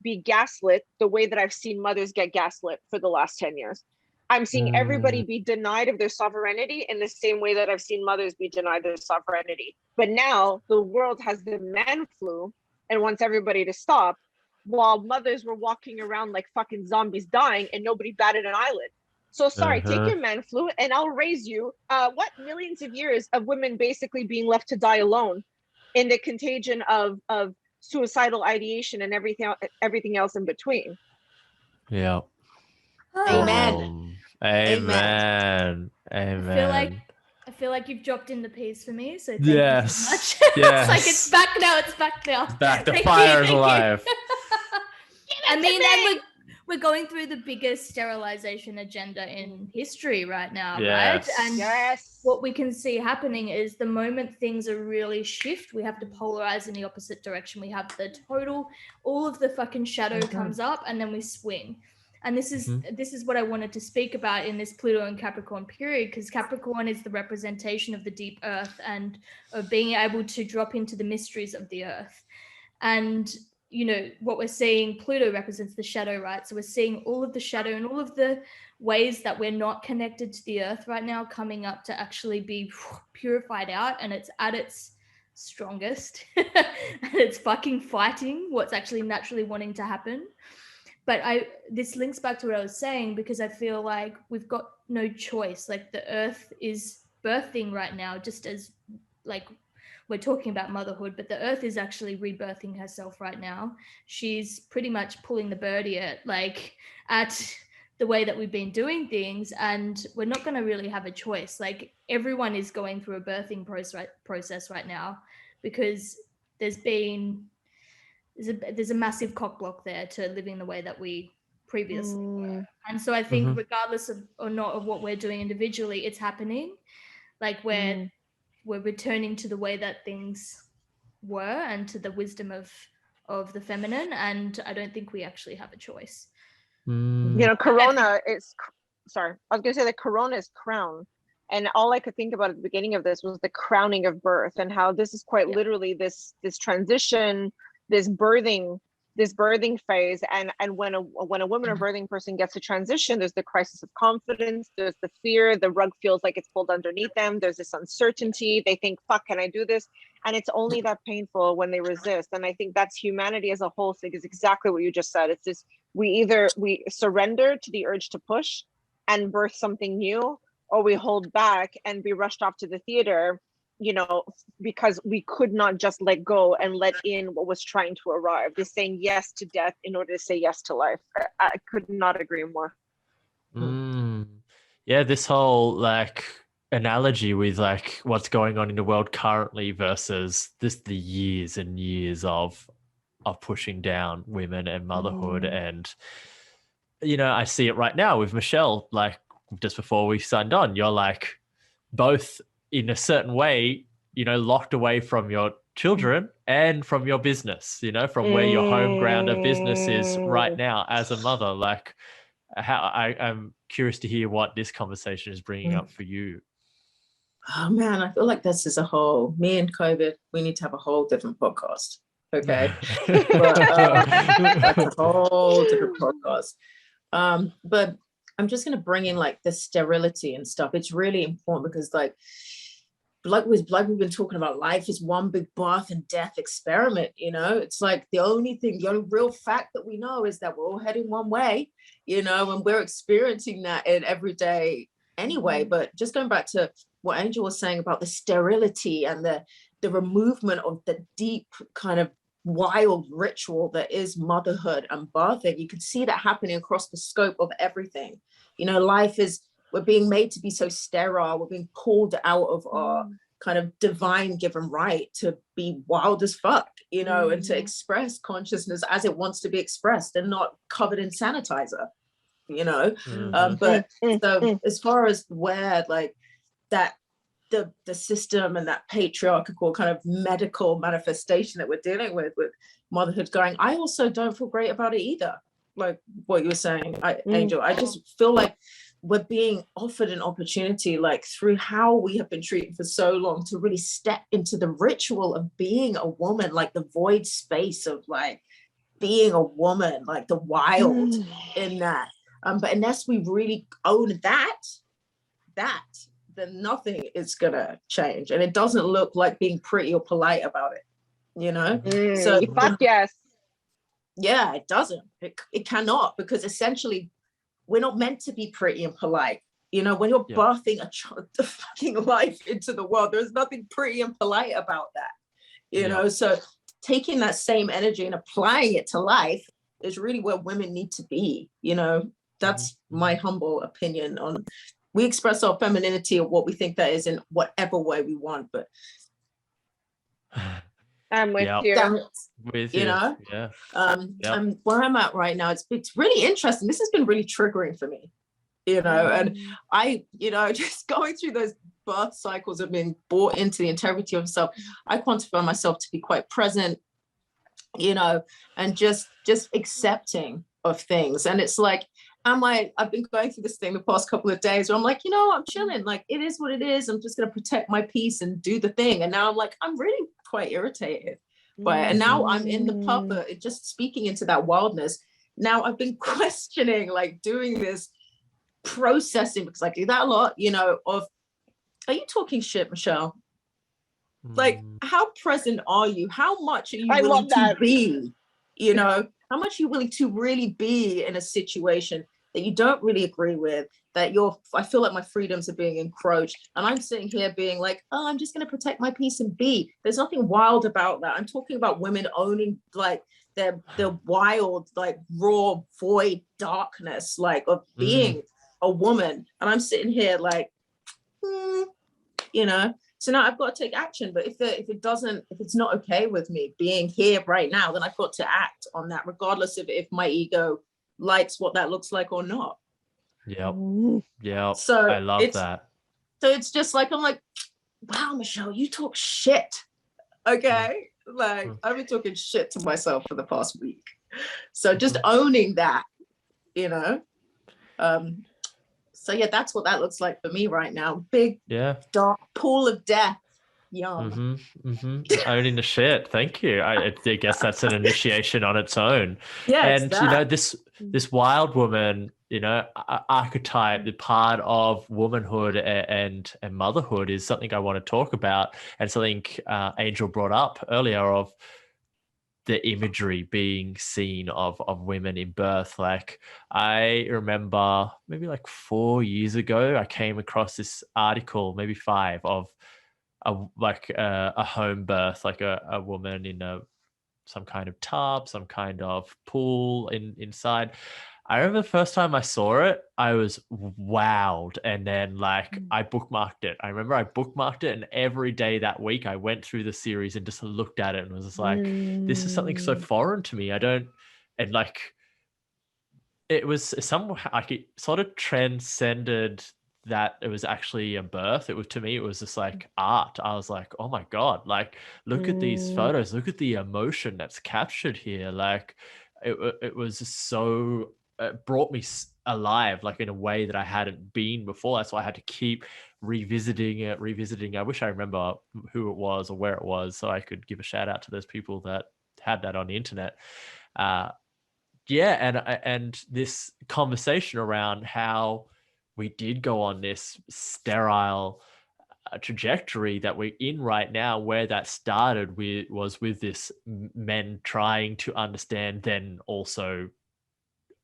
be gaslit the way that I've seen mothers get gaslit for the last 10 years. I'm seeing everybody be denied of their sovereignty in the same way that I've seen mothers be denied their sovereignty. But now the world has the man flu and wants everybody to stop, while mothers were walking around like fucking zombies dying and nobody batted an eyelid. So sorry, take your man flu and I'll raise you. What millions of years of women basically being left to die alone in the contagion of suicidal ideation and everything else in between. Yeah. Amen. Amen. Amen. I feel like you've dropped in the piece for me, so thank Yes. you so much. Yes. It's like it's back now. It's back now. It's back. The Thank fire you, is thank you. alive. I mean, and we're going through the biggest sterilization agenda in history right now, Yes. right? And Yes. what we can see happening is the moment things are really shift, we have to polarize in the opposite direction. We have the total, all of the fucking shadow comes up, and then we swing. And this is what I wanted to speak about in this Pluto and Capricorn period, because Capricorn is the representation of the deep earth and of being able to drop into the mysteries of the earth. And you know, what we're seeing, Pluto represents the shadow, right? So we're seeing all of the shadow and all of the ways that we're not connected to the earth right now coming up to actually be purified out, and it's at its strongest and it's fucking fighting what's actually naturally wanting to happen. But this links back to what I was saying, because I feel like we've got no choice. Like, the earth is birthing right now, just as like we're talking about motherhood, but the earth is actually rebirthing herself right now. She's pretty much pulling the birdie at the way that we've been doing things, and we're not going to really have a choice. Like, everyone is going through a birthing process right now, because there's a massive cock block there to living the way that we previously. Mm. And so I think Mhm. regardless of or not of what we're doing individually, it's happening. Like we're returning to the way that things were and to the wisdom of the feminine. And I don't think we actually have a choice. Mm. You know, Corona is, sorry, I was going to say that Corona is crown. And all I could think about at the beginning of this was the crowning of birth, and how this is quite literally this transition, this birthing phase. And when a woman or birthing person gets to transition, there's the crisis of confidence, there's the fear, the rug feels like it's pulled underneath them, there's this uncertainty, they think, fuck, can I do this? And it's only that painful when they resist. And I think that's humanity as a whole thing, is exactly what you just said. It's this, we surrender to the urge to push and birth something new, or we hold back and be rushed off to the theater, you know, because we could not just let go and let in what was trying to arrive. This saying yes to death in order to say yes to life. I could not agree more. Yeah, this whole like analogy with like what's going on in the world currently versus the years and years of pushing down women and motherhood. And you know, I see it right now with Michelle. Like just before we signed on, you're like both in a certain way, you know, locked away from your children and from your business, you know, from where your home ground of business is right now as a mother. Like how I'm curious to hear what this conversation is bringing up for you. Oh man, I feel like this is me and COVID, we need to have a whole different podcast. Okay. But that's a whole different podcast. But I'm just going to bring in like the sterility and stuff. It's really important because like we've been talking about, life is one big birth and death experiment. You know, it's like the only real fact that we know is that we're all heading one way, you know, and we're experiencing that in every day anyway. But just going back to what Angel was saying about the sterility and the removement of the deep kind of wild ritual that is motherhood and birthing, you can see that happening across the scope of everything. You know, we're being made to be so sterile. We're being pulled out of our kind of divine given right to be wild as fuck, you know, and to express consciousness as it wants to be expressed and not covered in sanitizer, you know. But so as far as where like that the system and that patriarchal kind of medical manifestation that we're dealing with motherhood going, I also don't feel great about it either. Like what you were saying, Angel, I just feel like we're being offered an opportunity, like through how we have been treated for so long, to really step into the ritual of being a woman, like the void space of like being a woman, like the wild in that. But unless we really own that, then nothing is gonna change, and it doesn't look like being pretty or polite about it, you know. So fuck yes. Yeah, it doesn't. It cannot, because essentially we're not meant to be pretty and polite. You know, when you're birthing a fucking life into the world, there's nothing pretty and polite about that. You know, so taking that same energy and applying it to life is really where women need to be. You know, that's my humble opinion on. We express our femininity or what we think that is in whatever way we want, but I'm with you. With you know, and where I'm at right now, it's really interesting. This has been really triggering for me, you know, and I, you know, just going through those birth cycles of being brought into the integrity of myself, I quantify myself to be quite present, you know, and just accepting of things. And it's like, I've been going through this thing the past couple of days where I'm like, you know, I'm chilling, like it is what it is. I'm just going to protect my peace and do the thing. And now I'm like, I'm really quite irritated by it. And now I'm in the puppet, just speaking into that wildness. Now I've been questioning, like doing this processing, because I do that a lot, you know, of, are you talking shit, Michelle? Like, how present are you? How much are you willing to be? You know, how much are you willing to really be in a situation that you don't really agree with, that I feel like my freedoms are being encroached, and I'm sitting here being like, oh, I'm just going to protect my peace and be. There's nothing wild about that. I'm talking about women owning like the wild, like raw, void darkness, like of being a woman. And I'm sitting here like, you know, so now I've got to take action. But if it's not okay with me being here right now, then I've got to act on that, regardless of if my ego likes what that looks like or not. Yep. Yep. So I love that. So it's just like, I'm like, wow, Michelle, you talk shit. Okay. Like, I've been talking shit to myself for the past week. So just owning that, you know. So yeah, that's what that looks like for me right now. Big, dark pool of death. Yum. Owning the shit. Thank you. I guess that's an initiation on its own. Yeah, and you know, this wild woman, you know, archetype, the part of womanhood and motherhood is something I want to talk about, and something Angel brought up earlier of the imagery being seen of women in birth. Like, I remember maybe like 4 years ago, I came across this article, maybe 5, of a home birth, like a woman in some kind of tub, some kind of pool inside. I remember the first time I saw it, I was wowed. And then like I bookmarked it. I remember I bookmarked it, and every day that week I went through the series and just looked at it and was just like, this is something so foreign to me. And like, it was somehow like it sort of transcended that it was actually a birth. It was, to me, it was just like art. I was like, oh my God, like, look at these photos, look at the emotion that's captured here. Like, it was just so, it brought me alive, like in a way that I hadn't been before. That's why I had to keep revisiting it. I wish I remember who it was or where it was, so I could give a shout out to those people that had that on the internet. And this conversation around how we did go on this sterile trajectory that we're in right now, where that started was with this men trying to understand, then also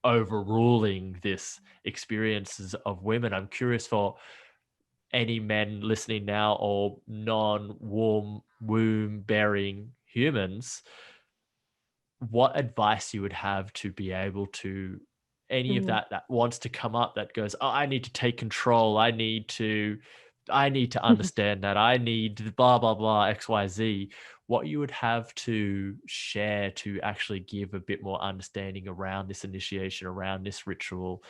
overruling this experiences of women. I'm curious for any men listening now, or non-womb bearing humans, what advice you would have to be able to, any of that wants to come up, that goes, oh, I need to take control, I need to understand that, I need blah blah blah XYZ, what you would have to share to actually give a bit more understanding around this initiation, around this ritual,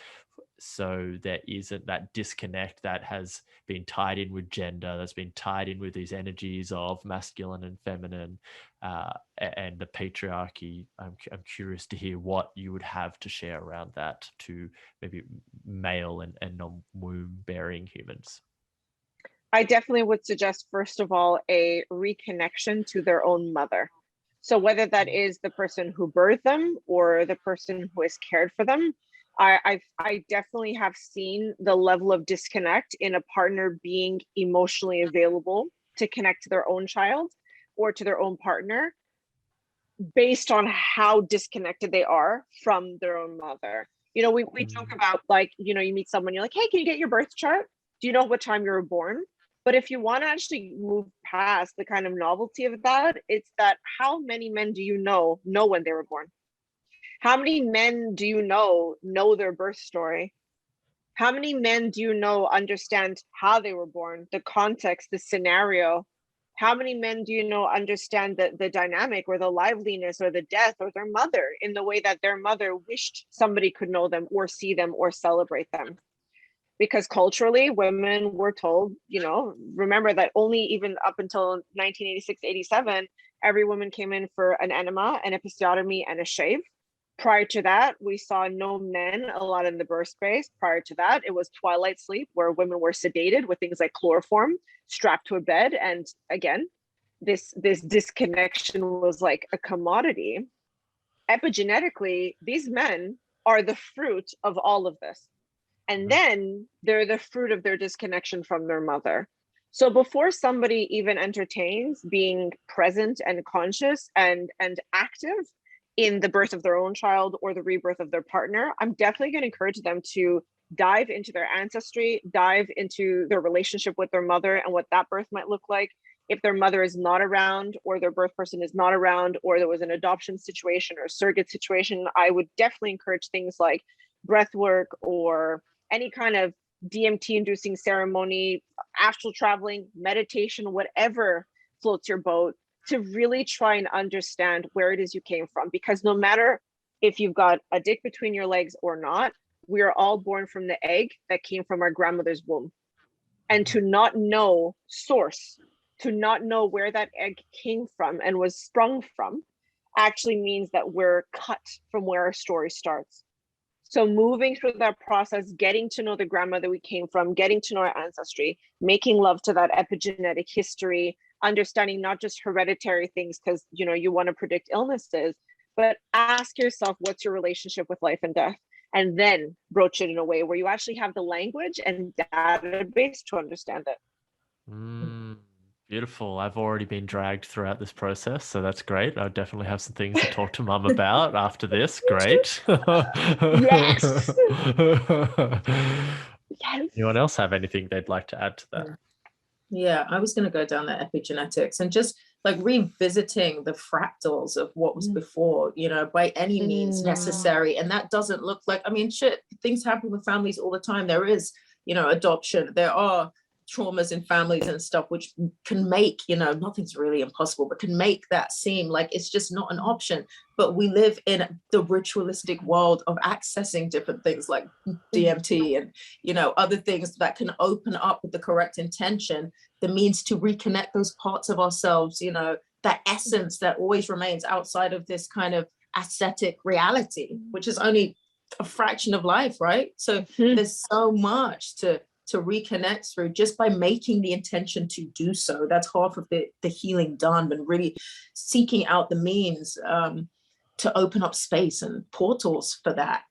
so there isn't that disconnect that has been tied in with gender, that's been tied in with these energies of masculine and feminine, and the patriarchy. I'm curious to hear what you would have to share around that to maybe male and non-womb bearing humans. I definitely would suggest, first of all, a reconnection to their own mother. So whether that is the person who birthed them or the person who has cared for them, I definitely have seen the level of disconnect in a partner being emotionally available to connect to their own child or to their own partner based on how disconnected they are from their own mother. You know, we joke about, like, you know, you meet someone, you're like, hey, can you get your birth chart? Do you know what time you were born? But if you want to actually move past the kind of novelty of that, it's that how many men do you know when they were born? How many men do you know their birth story? How many men do you know understand how they were born, the context, the scenario? How many men do you know understand the dynamic or the liveliness or the death or their mother in the way that their mother wished somebody could know them or see them or celebrate them? Because culturally, women were told, you know, remember that only even up until 1986, 87, every woman came in for an enema, an episiotomy, and a shave. Prior to that, we saw no men a lot in the birth space. Prior to that, it was twilight sleep, where women were sedated with things like chloroform, strapped to a bed. And again, this disconnection was like a commodity. Epigenetically, these men are the fruit of all of this. And then they're the fruit of their disconnection from their mother. So before somebody even entertains being present and conscious and active in the birth of their own child or the rebirth of their partner, I'm definitely going to encourage them to dive into their ancestry, dive into their relationship with their mother and what that birth might look like. If their mother is not around, or their birth person is not around, or there was an adoption situation or surrogate situation, I would definitely encourage things like breath work or any kind of DMT inducing ceremony, astral traveling, meditation, whatever floats your boat, to really try and understand where it is you came from. Because no matter if you've got a dick between your legs or not, we are all born from the egg that came from our grandmother's womb. And to not know source, to not know where that egg came from and was sprung from, actually means that we're cut from where our story starts. So moving through that process, getting to know the grandmother we came from, getting to know our ancestry, making love to that epigenetic history, understanding not just hereditary things because you want to predict illnesses, but ask yourself, what's your relationship with life and death? And then broach it in a way where you actually have the language and database to understand it. Beautiful. I've already been dragged throughout this process, so that's great. I'll definitely have some things to talk to Mum about after this. Great. Yes. Yes. Anyone else have anything they'd like to add to that? Yeah, I was going to go down the epigenetics and just like revisiting the fractals of what was before, by any means necessary. And that doesn't look like, shit, things happen with families all the time. There is, adoption. There are traumas in families and stuff, which can make, nothing's really impossible, but can make that seem like it's just not an option. But we live in the ritualistic world of accessing different things like DMT and, other things that can open up with the correct intention, the means to reconnect those parts of ourselves, that essence that always remains outside of this kind of ascetic reality, which is only a fraction of life, right? So there's so much to reconnect through just by making the intention to do so. That's half of the healing done, and really seeking out the means to open up space and portals for that,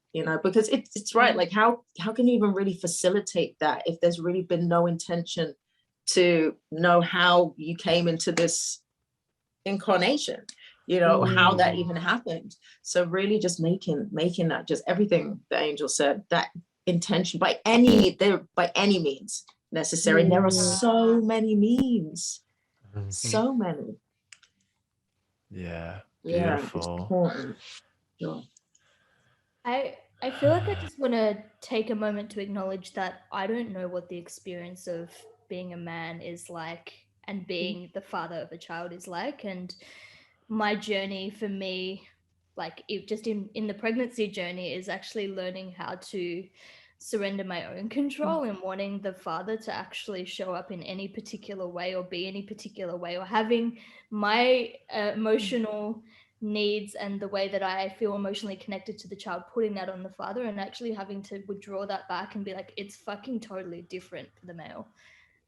because it's right. Like how can you even really facilitate that if there's really been no intention to know how you came into this incarnation, how that even happened. So really just making that, just everything the angel said, that intention by any means necessary. And there are so many means, so many. Yeah, Yeah, beautiful. Sure. I feel like I just want to take a moment to acknowledge that I don't know what the experience of being a man is like and being the father of a child is like. And my journey for me, like just in the pregnancy journey, is actually learning how to surrender my own control and wanting the father to actually show up in any particular way or be any particular way, or having my emotional needs and the way that I feel emotionally connected to the child, putting that on the father, and actually having to withdraw that back and be like, it's fucking totally different for the male.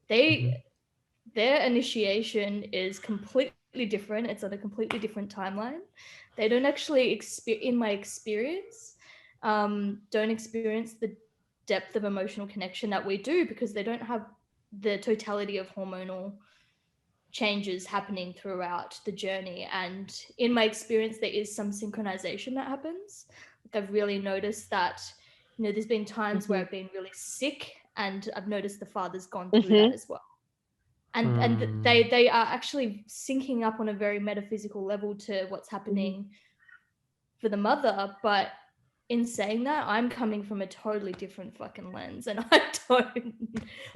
Their initiation is completely different. It's on a completely different timeline. They don't actually in my experience, don't experience the depth of emotional connection that we do, because they don't have the totality of hormonal changes happening throughout the journey. And in my experience, there is some synchronization that happens. Like I've really noticed that, there's been times where I've been really sick, and I've noticed the father's gone through that as well. And they are actually syncing up on a very metaphysical level to what's happening for the mother. But in saying that, I'm coming from a totally different fucking lens, and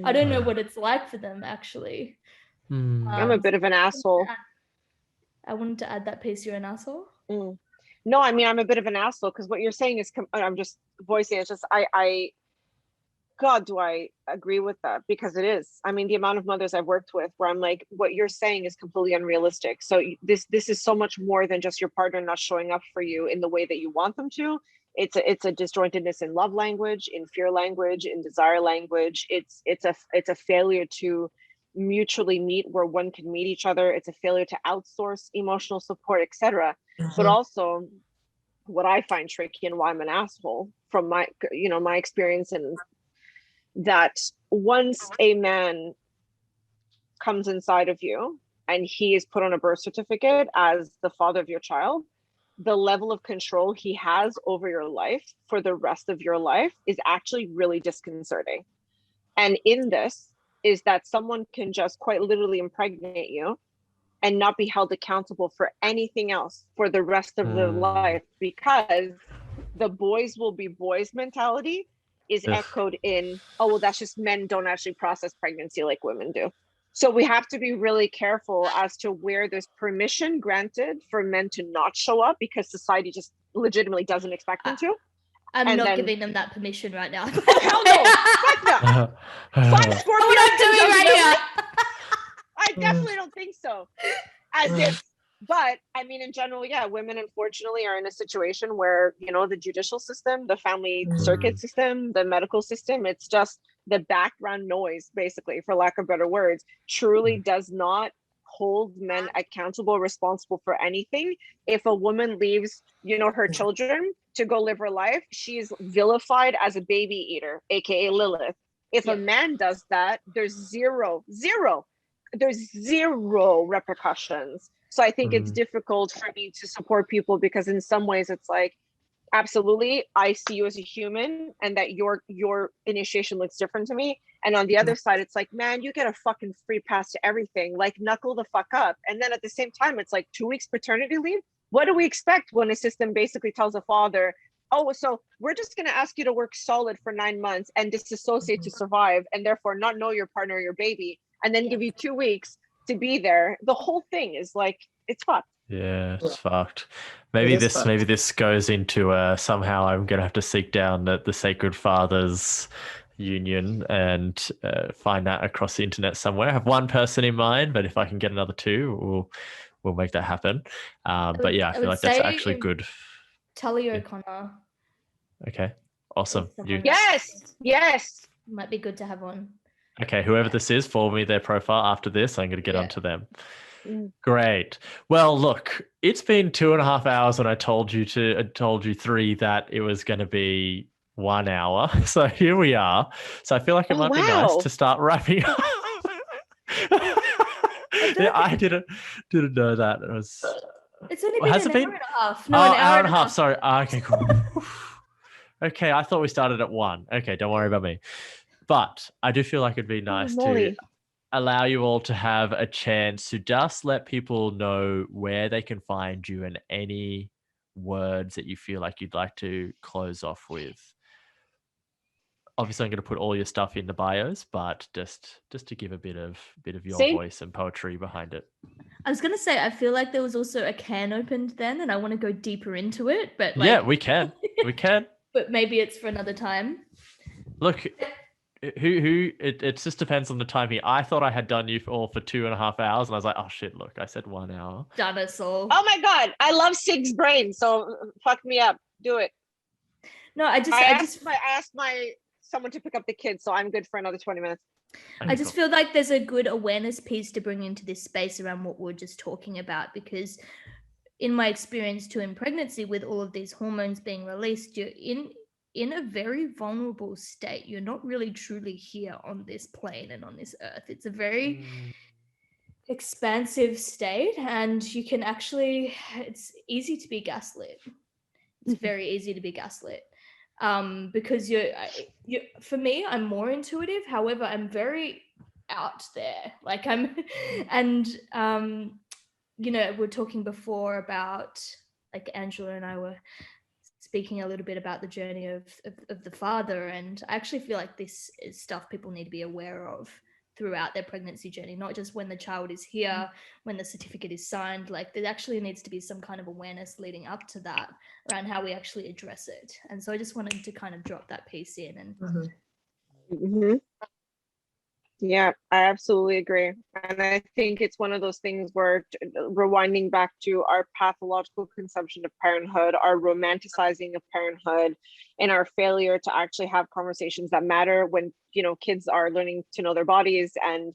I don't know what it's like for them actually. I'm a bit of an asshole. I wanted to add that piece. You're an asshole? No, I'm a bit of an asshole, because what you're saying is, I'm just voicing, it's just, God, do I agree with that? Because it is. The amount of mothers I've worked with where I'm like, what you're saying is completely unrealistic. So this is so much more than just your partner not showing up for you in the way that you want them to. It's a disjointedness in love language, in fear language, in desire language. It's a failure to mutually meet where one can meet each other. It's a failure to outsource emotional support, etc. But also, what I find tricky and why I'm an asshole from my experience, and that once a man comes inside of you and he is put on a birth certificate as the father of your child, the level of control he has over your life for the rest of your life is actually really disconcerting. And in this is that someone can just quite literally impregnate you and not be held accountable for anything else for the rest of their life, because the boys will be boys mentality is echoed in, oh, well, that's just men don't actually process pregnancy like women do. So we have to be really careful as to where there's permission granted for men to not show up, because society just legitimately doesn't expect them to. I'm And not then- giving them that permission right now. Hell no! Fuck no! Five Scorpios What I'm comes doing out right of here. I definitely don't think so. As if, but I mean, in general, yeah, women unfortunately are in a situation where, you know, the judicial system, the family circuit system, the medical system, it's just the background noise, basically, for lack of better words, truly does not hold men accountable, responsible for anything. If a woman leaves, you know, her children to go live her life, she's vilified as a baby eater, aka Lilith. If a man does that, there's zero repercussions. So I think it's difficult for me to support people, because in some ways it's like, absolutely, I see you as a human, and that your initiation looks different to me. And on the other side, it's like, man, you get a fucking free pass to everything. Like, knuckle the fuck up. And then at the same time, it's like 2 weeks paternity leave. What do we expect when a system basically tells a father, oh, so we're just going to ask you to work solid for 9 months and disassociate to survive, and therefore not know your partner or your baby, and then give you 2 weeks to be there? The whole thing is like, it's fucked. Yeah, it's fucked. Maybe this goes into somehow I'm gonna have to seek down the Sacred Fathers union and find that across the internet somewhere. I have one person in mind, but if I can get another two, we'll make that happen. But yeah, I feel like that's actually good. Tully O'Connor. Okay, awesome. You, Yes. Might be good to have on. okay, whoever this is, forward me their profile after this. I'm going to get onto them. Great. Well, look, it's been 2.5 hours, and I told you 3 that it was going to be 1 hour. So here we are. So I feel like it might be nice to start wrapping up. Yeah, I didn't know that. It was. It's only been an hour and a half. No, an hour and a half. Sorry. Okay, cool. Okay, I thought we started at 1. Okay, don't worry about me. But I do feel like it'd be nice to allow you all to have a chance to just let people know where they can find you and any words that you feel like you'd like to close off with. Obviously, I'm going to put all your stuff in the bios, but just to give a bit of your voice and poetry behind it. I was going to say, I feel like there was also a can opened then, and I want to go deeper into it. But yeah, we can. But maybe it's for another time. Look, it just depends on the timing. I thought I had done you all for 2.5 hours, and I was like, oh shit, look, I said 1 hour. Done us all. Oh my god, I love Sig's brain, so fuck me up. Do it. No, I asked my someone to pick up the kids, so I'm good for another 20 minutes. I just feel like there's a good awareness piece to bring into this space around what we're just talking about, because in my experience too in pregnancy, with all of these hormones being released, you're in a very vulnerable state. You're not really truly here on this plane and on this earth. It's a very expansive state, and you can actually, it's easy to be gaslit. It's very easy to be gaslit. Because for me, I'm more intuitive. However, I'm very out there. Like you know, we're talking before about, like, Angela and I were speaking a little bit about the journey of the father, and I actually feel like this is stuff people need to be aware of throughout their pregnancy journey, not just when the child is here, when the certificate is signed. Like, there actually needs to be some kind of awareness leading up to that around how we actually address it. And so I just wanted to kind of drop that piece in. And Yeah, I absolutely agree. And I think it's one of those things where, rewinding back to our pathological consumption of parenthood, our romanticizing of parenthood, and our failure to actually have conversations that matter when, you know, kids are learning to know their bodies, and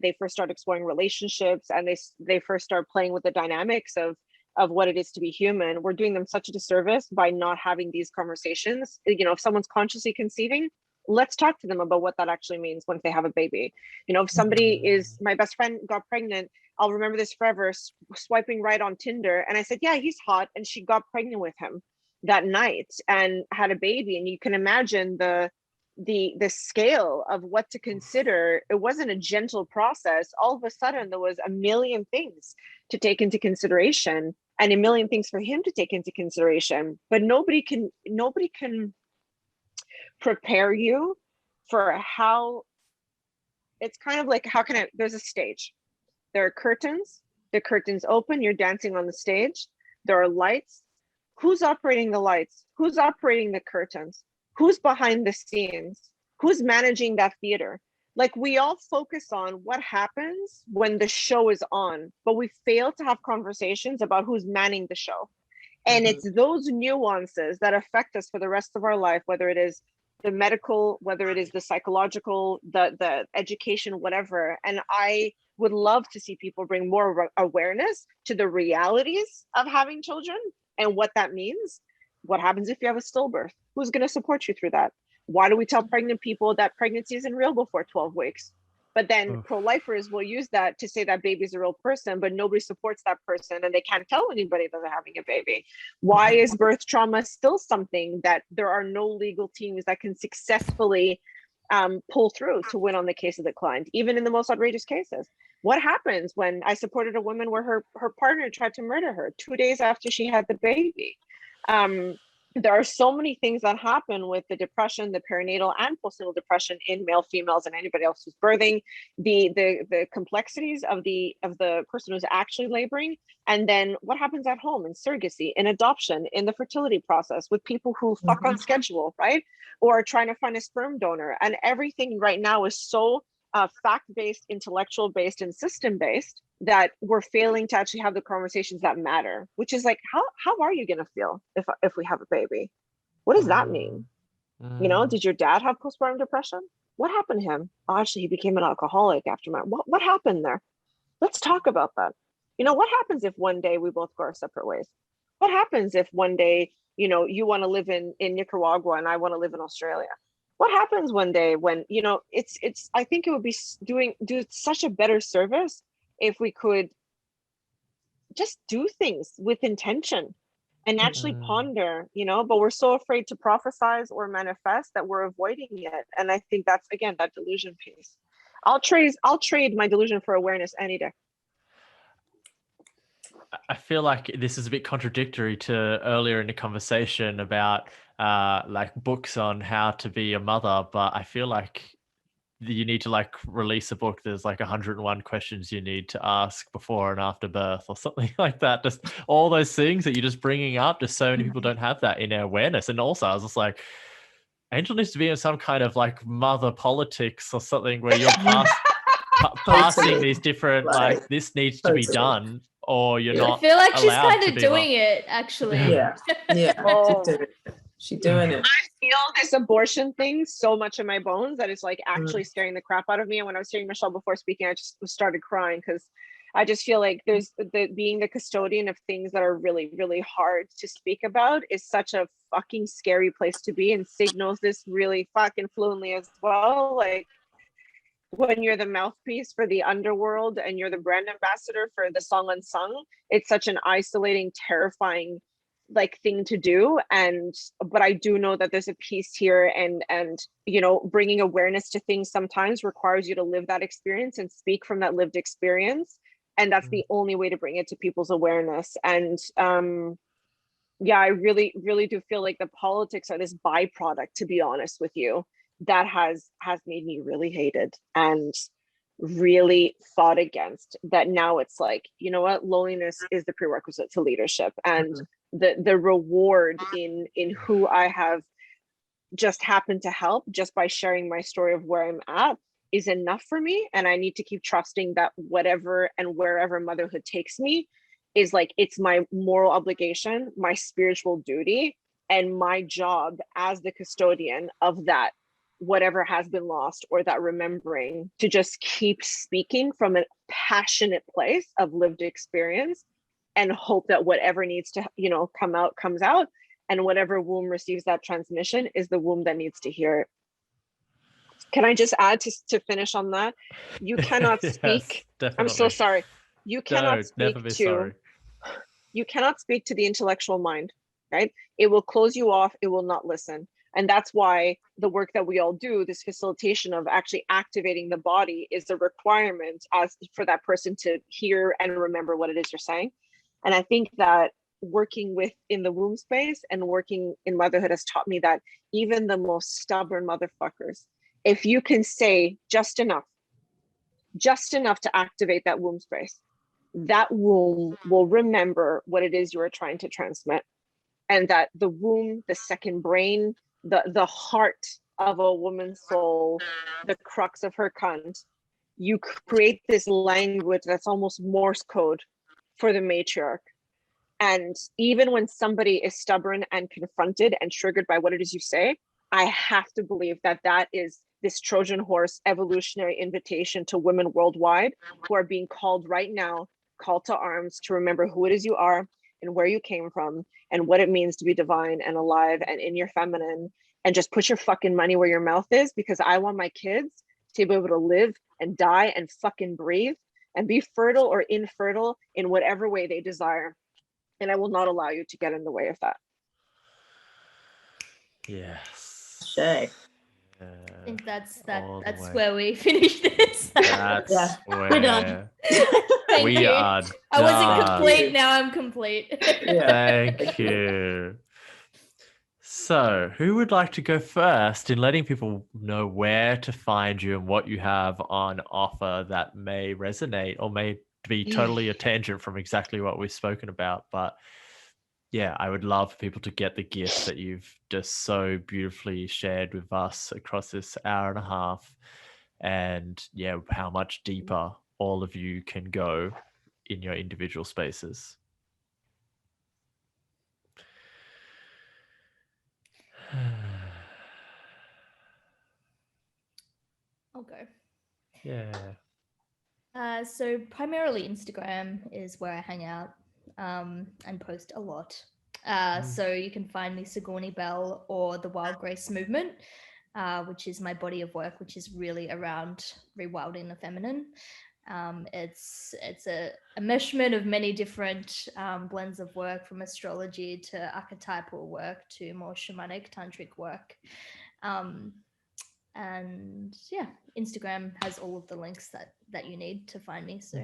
they first start exploring relationships, and they first start playing with the dynamics of what it is to be human. We're doing them such a disservice by not having these conversations. You know, if someone's consciously conceiving, let's talk to them about what that actually means once they have a baby. You know, if somebody my best friend got pregnant, I'll remember this forever, swiping right on Tinder. And I said, yeah, he's hot. And she got pregnant with him that night and had a baby. And you can imagine the scale of what to consider. It wasn't a gentle process. All of a sudden, there was a million things to take into consideration, and a million things for him to take into consideration. But nobody can prepare you for how it's kind of like, there's a stage, there are curtains, the curtains open, you're dancing on the stage, there are lights, Who's operating the lights? Who's operating the curtains? Who's behind the scenes? Who's managing that theater? Like, we all focus on what happens when the show is on, but we fail to have conversations about who's manning the show. And it's those nuances that affect us for the rest of our life, whether it is the medical, whether it is the psychological, the education, whatever. And I would love to see people bring more awareness to the realities of having children and what that means. What happens if you have a stillbirth? Who's going to support you through that? Why do we tell pregnant people that pregnancy isn't real before 12 weeks? But then pro-lifers will use that to say that baby's a real person, but nobody supports that person and they can't tell anybody that they're having a baby. Why is birth trauma still something that there are no legal teams that can successfully pull through to win on the case of the client, even in the most outrageous cases? What happens when I supported a woman where her partner tried to murder her 2 days after she had the baby? There are so many things that happen with the depression, the perinatal and postnatal depression in male, females, and anybody else who's birthing, the complexities of the person who's actually laboring, and then what happens at home in surrogacy, in adoption, in the fertility process with people who fuck on schedule, right? Or trying to find a sperm donor. And everything right now is so fact-based, intellectual-based, and system-based that we're failing to actually have the conversations that matter, which is like, how are you going to feel if we have a baby? What does that mean? You know, did your dad have postpartum depression? What happened to him? Oh, actually, he became an alcoholic after what happened there? Let's talk about that. You know, what happens if one day we both go our separate ways? What happens if one day, you know, you want to live in Nicaragua and I want to live in Australia? What happens one day when, you know, it's I think it would be do such a better service if we could just do things with intention and actually ponder, you know, but we're so afraid to prophesize or manifest that we're avoiding it. And I think that's, again, that delusion piece. I'll trade my delusion for awareness any day. I feel like this is a bit contradictory to earlier in the conversation about like books on how to be a mother, but I feel like you need to like release a book. There's like 101 questions you need to ask before and after birth or something like that. Just all those things that you're just bringing up. Just so many people don't have that in awareness. And also I was just like, Angel needs to be in some kind of like mother politics or something where you're passing these different, like, this needs to be done, or you're not. I feel like she's allowed kind to of be doing it, actually. Yeah. She's doing it. I feel this abortion thing so much in my bones that it's like actually scaring the crap out of me. And when I was hearing Michelle before speaking, I just started crying because I just feel like there's being the custodian of things that are really, really hard to speak about is such a fucking scary place to be, and signals this really fucking fluently as well. Like, when you're the mouthpiece for the underworld and you're the brand ambassador for the song Unsung, it's such an isolating, terrifying like thing to do. But I do know that there's a piece here, and you know, bringing awareness to things sometimes requires you to live that experience and speak from that lived experience, and that's the only way to bring it to people's awareness. And yeah, I really, really do feel like the politics are this byproduct, to be honest with you, that has made me really hated and really fought against. That now it's like, you know what, loneliness is the prerequisite to leadership, and the reward in who I have just happened to help just by sharing my story of where I'm at is enough for me. And I need to keep trusting that whatever and wherever motherhood takes me is like, it's my moral obligation, my spiritual duty, and my job as the custodian of that whatever has been lost, or that remembering, to just keep speaking from a passionate place of lived experience, and hope that whatever needs to, you know, come out comes out, and whatever womb receives that transmission is the womb that needs to hear it. Can I just add to finish on that? You cannot speak. Yes, I'm so sorry. You cannot speak never be to. sorry. You cannot speak to the intellectual mind, right? It will close you off. It will not listen. And that's why the work that we all do, this facilitation of actually activating the body, is a requirement as for that person to hear and remember what it is you're saying. And I think that working in the womb space and working in motherhood has taught me that even the most stubborn motherfuckers, if you can say just enough to activate that womb space, that womb will remember what it is you are trying to transmit. and that the womb, the second brain, the heart of a woman's soul, the crux of her cunt, you create this language that's almost Morse code for the matriarch. And even when somebody is stubborn and confronted and triggered by what it is you say, I have to believe that that is this Trojan horse evolutionary invitation to women worldwide who are being called right now, called to arms to remember who it is you are and where you came from and what it means to be divine and alive and in your feminine, and just put your fucking money where your mouth is, because I want my kids to be able to live and die and fucking breathe and be fertile or infertile in whatever way they desire. And I will not allow you to get in the way of that. Yes. Shay. I think that's all the way. where we finish this. That's Yeah, where we're done. Thank we you. are I wasn't done. complete. Now I'm complete. Yeah. Thank you. So, who would like to go first in letting people know where to find you and what you have on offer that may resonate or may be totally a tangent from exactly what we've spoken about? But yeah, I would love for people to get the gifts that you've just so beautifully shared with us across this hour and a half. And yeah, how much deeper all of you can go in your individual spaces. I'll go. Yeah. So primarily Instagram is where I hang out and post a lot. So you can find me Sigourney Belle or the Wild Grace Movement, which is my body of work, which is really around rewilding the feminine. It's a meshment of many different blends of work, from astrology to archetypal work to more shamanic tantric work. And yeah, Instagram has all of the links that you need to find me. So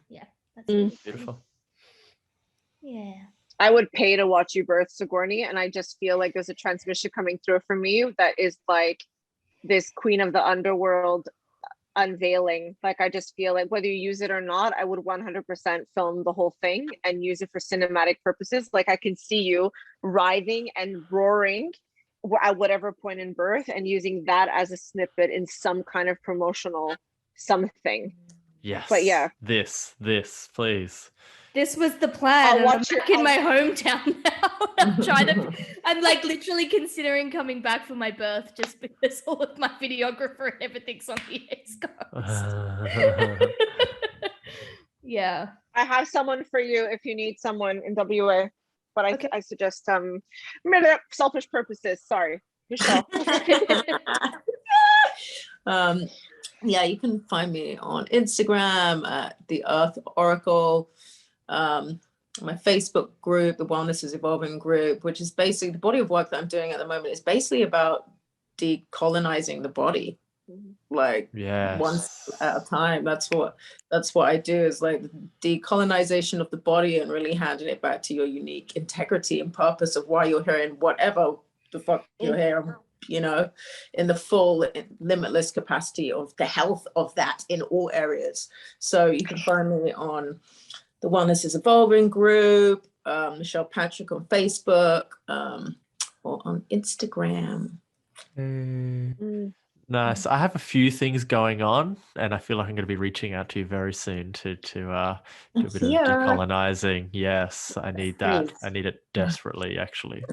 yeah, that's really Beautiful. Yeah. I would pay to watch you birth, Sigourney, and I just feel like there's a transmission coming through from you that is like this queen of the underworld unveiling. Like, I just feel like whether you use it or not, I would 100% film the whole thing and use it for cinematic purposes. Like, I can see you writhing and roaring at whatever point in birth and using that as a snippet in some kind of promotional something. Yes. But yeah. This, please. This was the plan. I'm back in my hometown now. I'm like literally considering coming back for my birth just because all of my videographer and everything's on the East Coast. Yeah. I have someone for you if you need someone in WA, but I suggest selfish purposes. Sorry, Michelle. Yeah, you can find me on Instagram at the Earth Oracle. My Facebook group, the Wellness is Evolving group, which is basically the body of work that I'm doing at the moment, is basically about decolonizing the body, like once at a time. That's what I do, is like the decolonization of the body and really handing it back to your unique integrity and purpose of why you're here and whatever the fuck you're here, you know, in the full limitless capacity of the health of that in all areas. So you can find me on the Wellness is Evolving group, Michelle Patrick on Facebook, or on Instagram. Nice. I have a few things going on, and I feel like I'm going to be reaching out to you very soon to do a bit of decolonizing. Yes, I need that. I need it desperately, actually.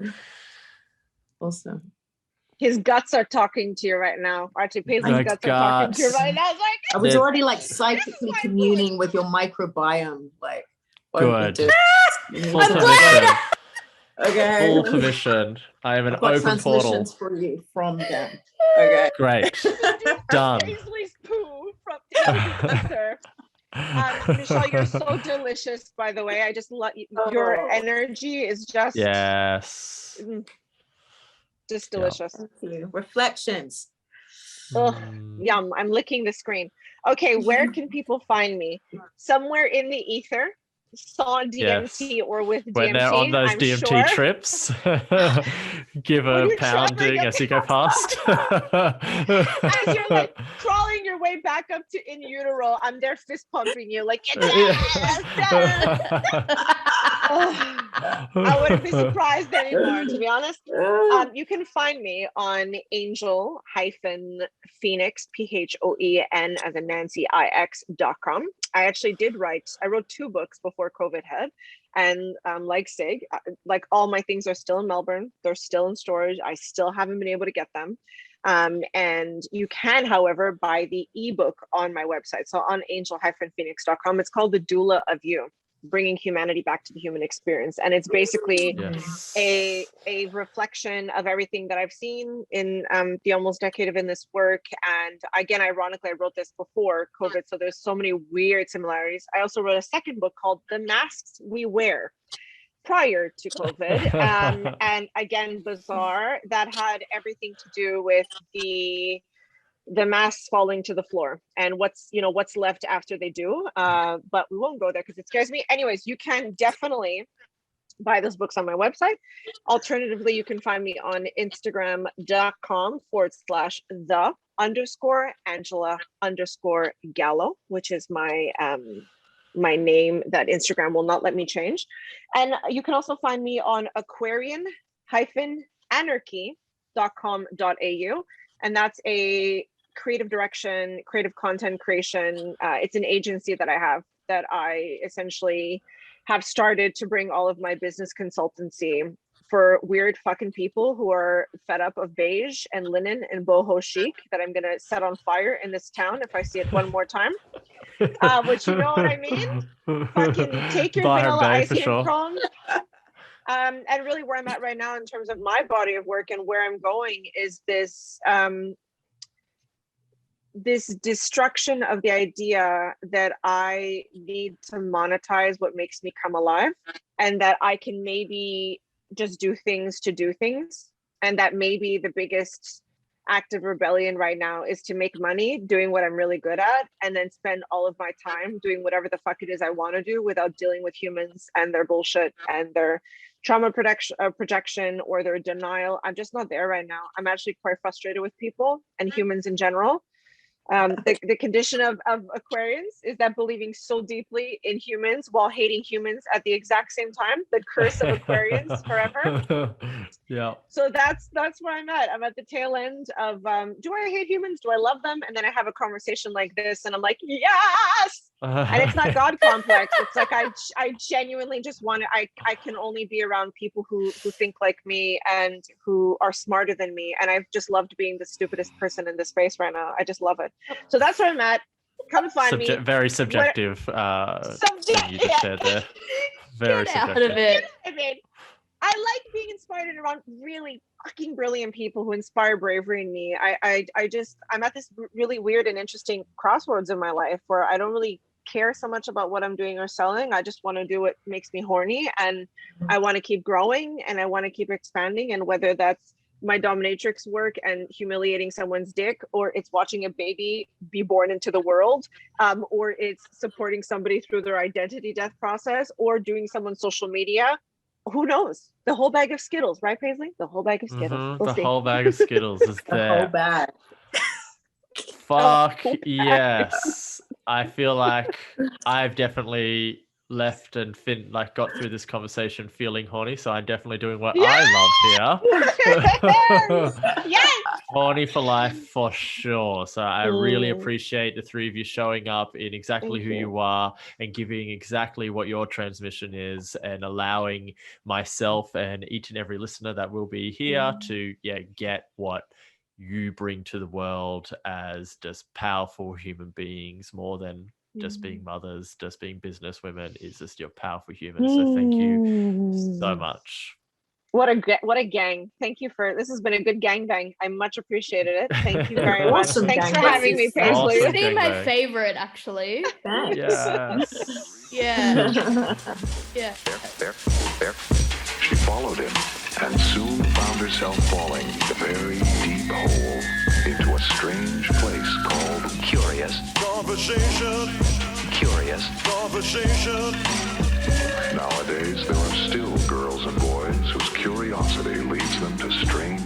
Awesome. His guts are talking to you right now. Archie Paisley's guts are talking to you right now. I was already like psychically communing with your microbiome. Like, good. Full permission. Okay. Full permission. I am an open portal for you from them. Okay. Great. Done. Paisley's poo from Twitter. Michelle, you're so delicious, by the way. I just love your energy is just just delicious. Thank you. Reflections. Oh, yum. I'm licking the screen. Okay, where can people find me? Somewhere in the ether, saw DMT or with DMT. When they're on those I'm DMT sure. trips, give a pounding as you go past. As you're like crawling your way back up to in utero, I'm there fist pumping you like, yes, yes. I wouldn't be surprised anymore, to be honest. You can find me on angel-phoenix, PHOEN as in Nancy IX.com. I actually I wrote 2 books before COVID hit. And like Sig, like all my things are still in Melbourne. They're still in storage. I still haven't been able to get them. And you can, however, buy the ebook on my website. So on angel-phoenix.com, it's called The Doula of You, Bringing Humanity Back to the Human Experience. And it's basically a reflection of everything that I've seen in the almost decade of in this work. And again, ironically, I wrote this before COVID, so there's so many weird similarities. I also wrote a second book called The Masks We Wear, prior to COVID, and again, bizarre, that had everything to do with the masks falling to the floor and what's left after they do. But we won't go there because it scares me. Anyways, you can definitely buy those books on my website. Alternatively, you can find me on Instagram.com/the_Angela_Gallo, which is my name that Instagram will not let me change. And you can also find me on Aquarian-anarchy.com.au. And that's a creative direction, creative content creation. It's an agency that I have that I essentially have started to bring all of my business consultancy for weird fucking people who are fed up of beige and linen and boho chic that I'm going to set on fire in this town if I see it one more time. Which, you know what I mean? Fucking take your vanilla ice cream cone. And really where I'm at right now in terms of my body of work and where I'm going is this this destruction of the idea that I need to monetize what makes me come alive, and that I can maybe just do things to do things, and that maybe the biggest act of rebellion right now is to make money doing what I'm really good at, and then spend all of my time doing whatever the fuck it is I want to do without dealing with humans and their bullshit and their trauma projection or their denial. I'm just not there right now. I'm actually quite frustrated with people and humans in general. The condition of Aquarians is that believing so deeply in humans while hating humans at the exact same time. The curse of Aquarians forever. Yeah. So that's where I'm at. I'm at the tail end of do I hate humans? Do I love them? And then I have a conversation like this and I'm like, yes. And it's not God complex. It's like I genuinely just want to, I can only be around people who think like me and who are smarter than me. And I've just loved being the stupidest person in this space right now. I just love it. So that's where I'm at. Come find me. Very subjective. Thing you just said there. Very Get subjective. out of it. I mean, I like being inspired around really fucking brilliant people who inspire bravery in me. I'm at this really weird and interesting crossroads in my life where I don't really care so much about what I'm doing or selling. I just want to do what makes me horny, and I want to keep growing and I want to keep expanding. And whether that's my dominatrix work and humiliating someone's dick, or it's watching a baby be born into the world, or it's supporting somebody through their identity death process, or doing someone's social media, who knows? The whole bag of Skittles, right, Paisley? The whole bag of Skittles. We'll see. Whole bag of Skittles is there. The whole bag. Fuck yes. I feel like I've definitely left and got through this conversation feeling horny, so I'm definitely doing what I love here. Yes! Horny for life for sure. So I really appreciate the three of you showing up in exactly who you are and giving exactly what your transmission is, and allowing myself and each and every listener that will be here to get what you bring to the world as just powerful human beings, more than just being mothers, just being business women. Is just your powerful humans. So thank you so much. What a gang. Thank you this has been a good gangbang. I much appreciated it. Thank you very much. Awesome Thanks for gangbang. having me, Paisley. Awesome. It's been my favorite, actually. Thanks. Yes. Yeah. Yeah. There. She followed him and soon found herself falling a very deep hole into a strange place called Curious. Conversation. Curious. Conversation. Nowadays, there are still girls and boys whose curiosity leads them to strange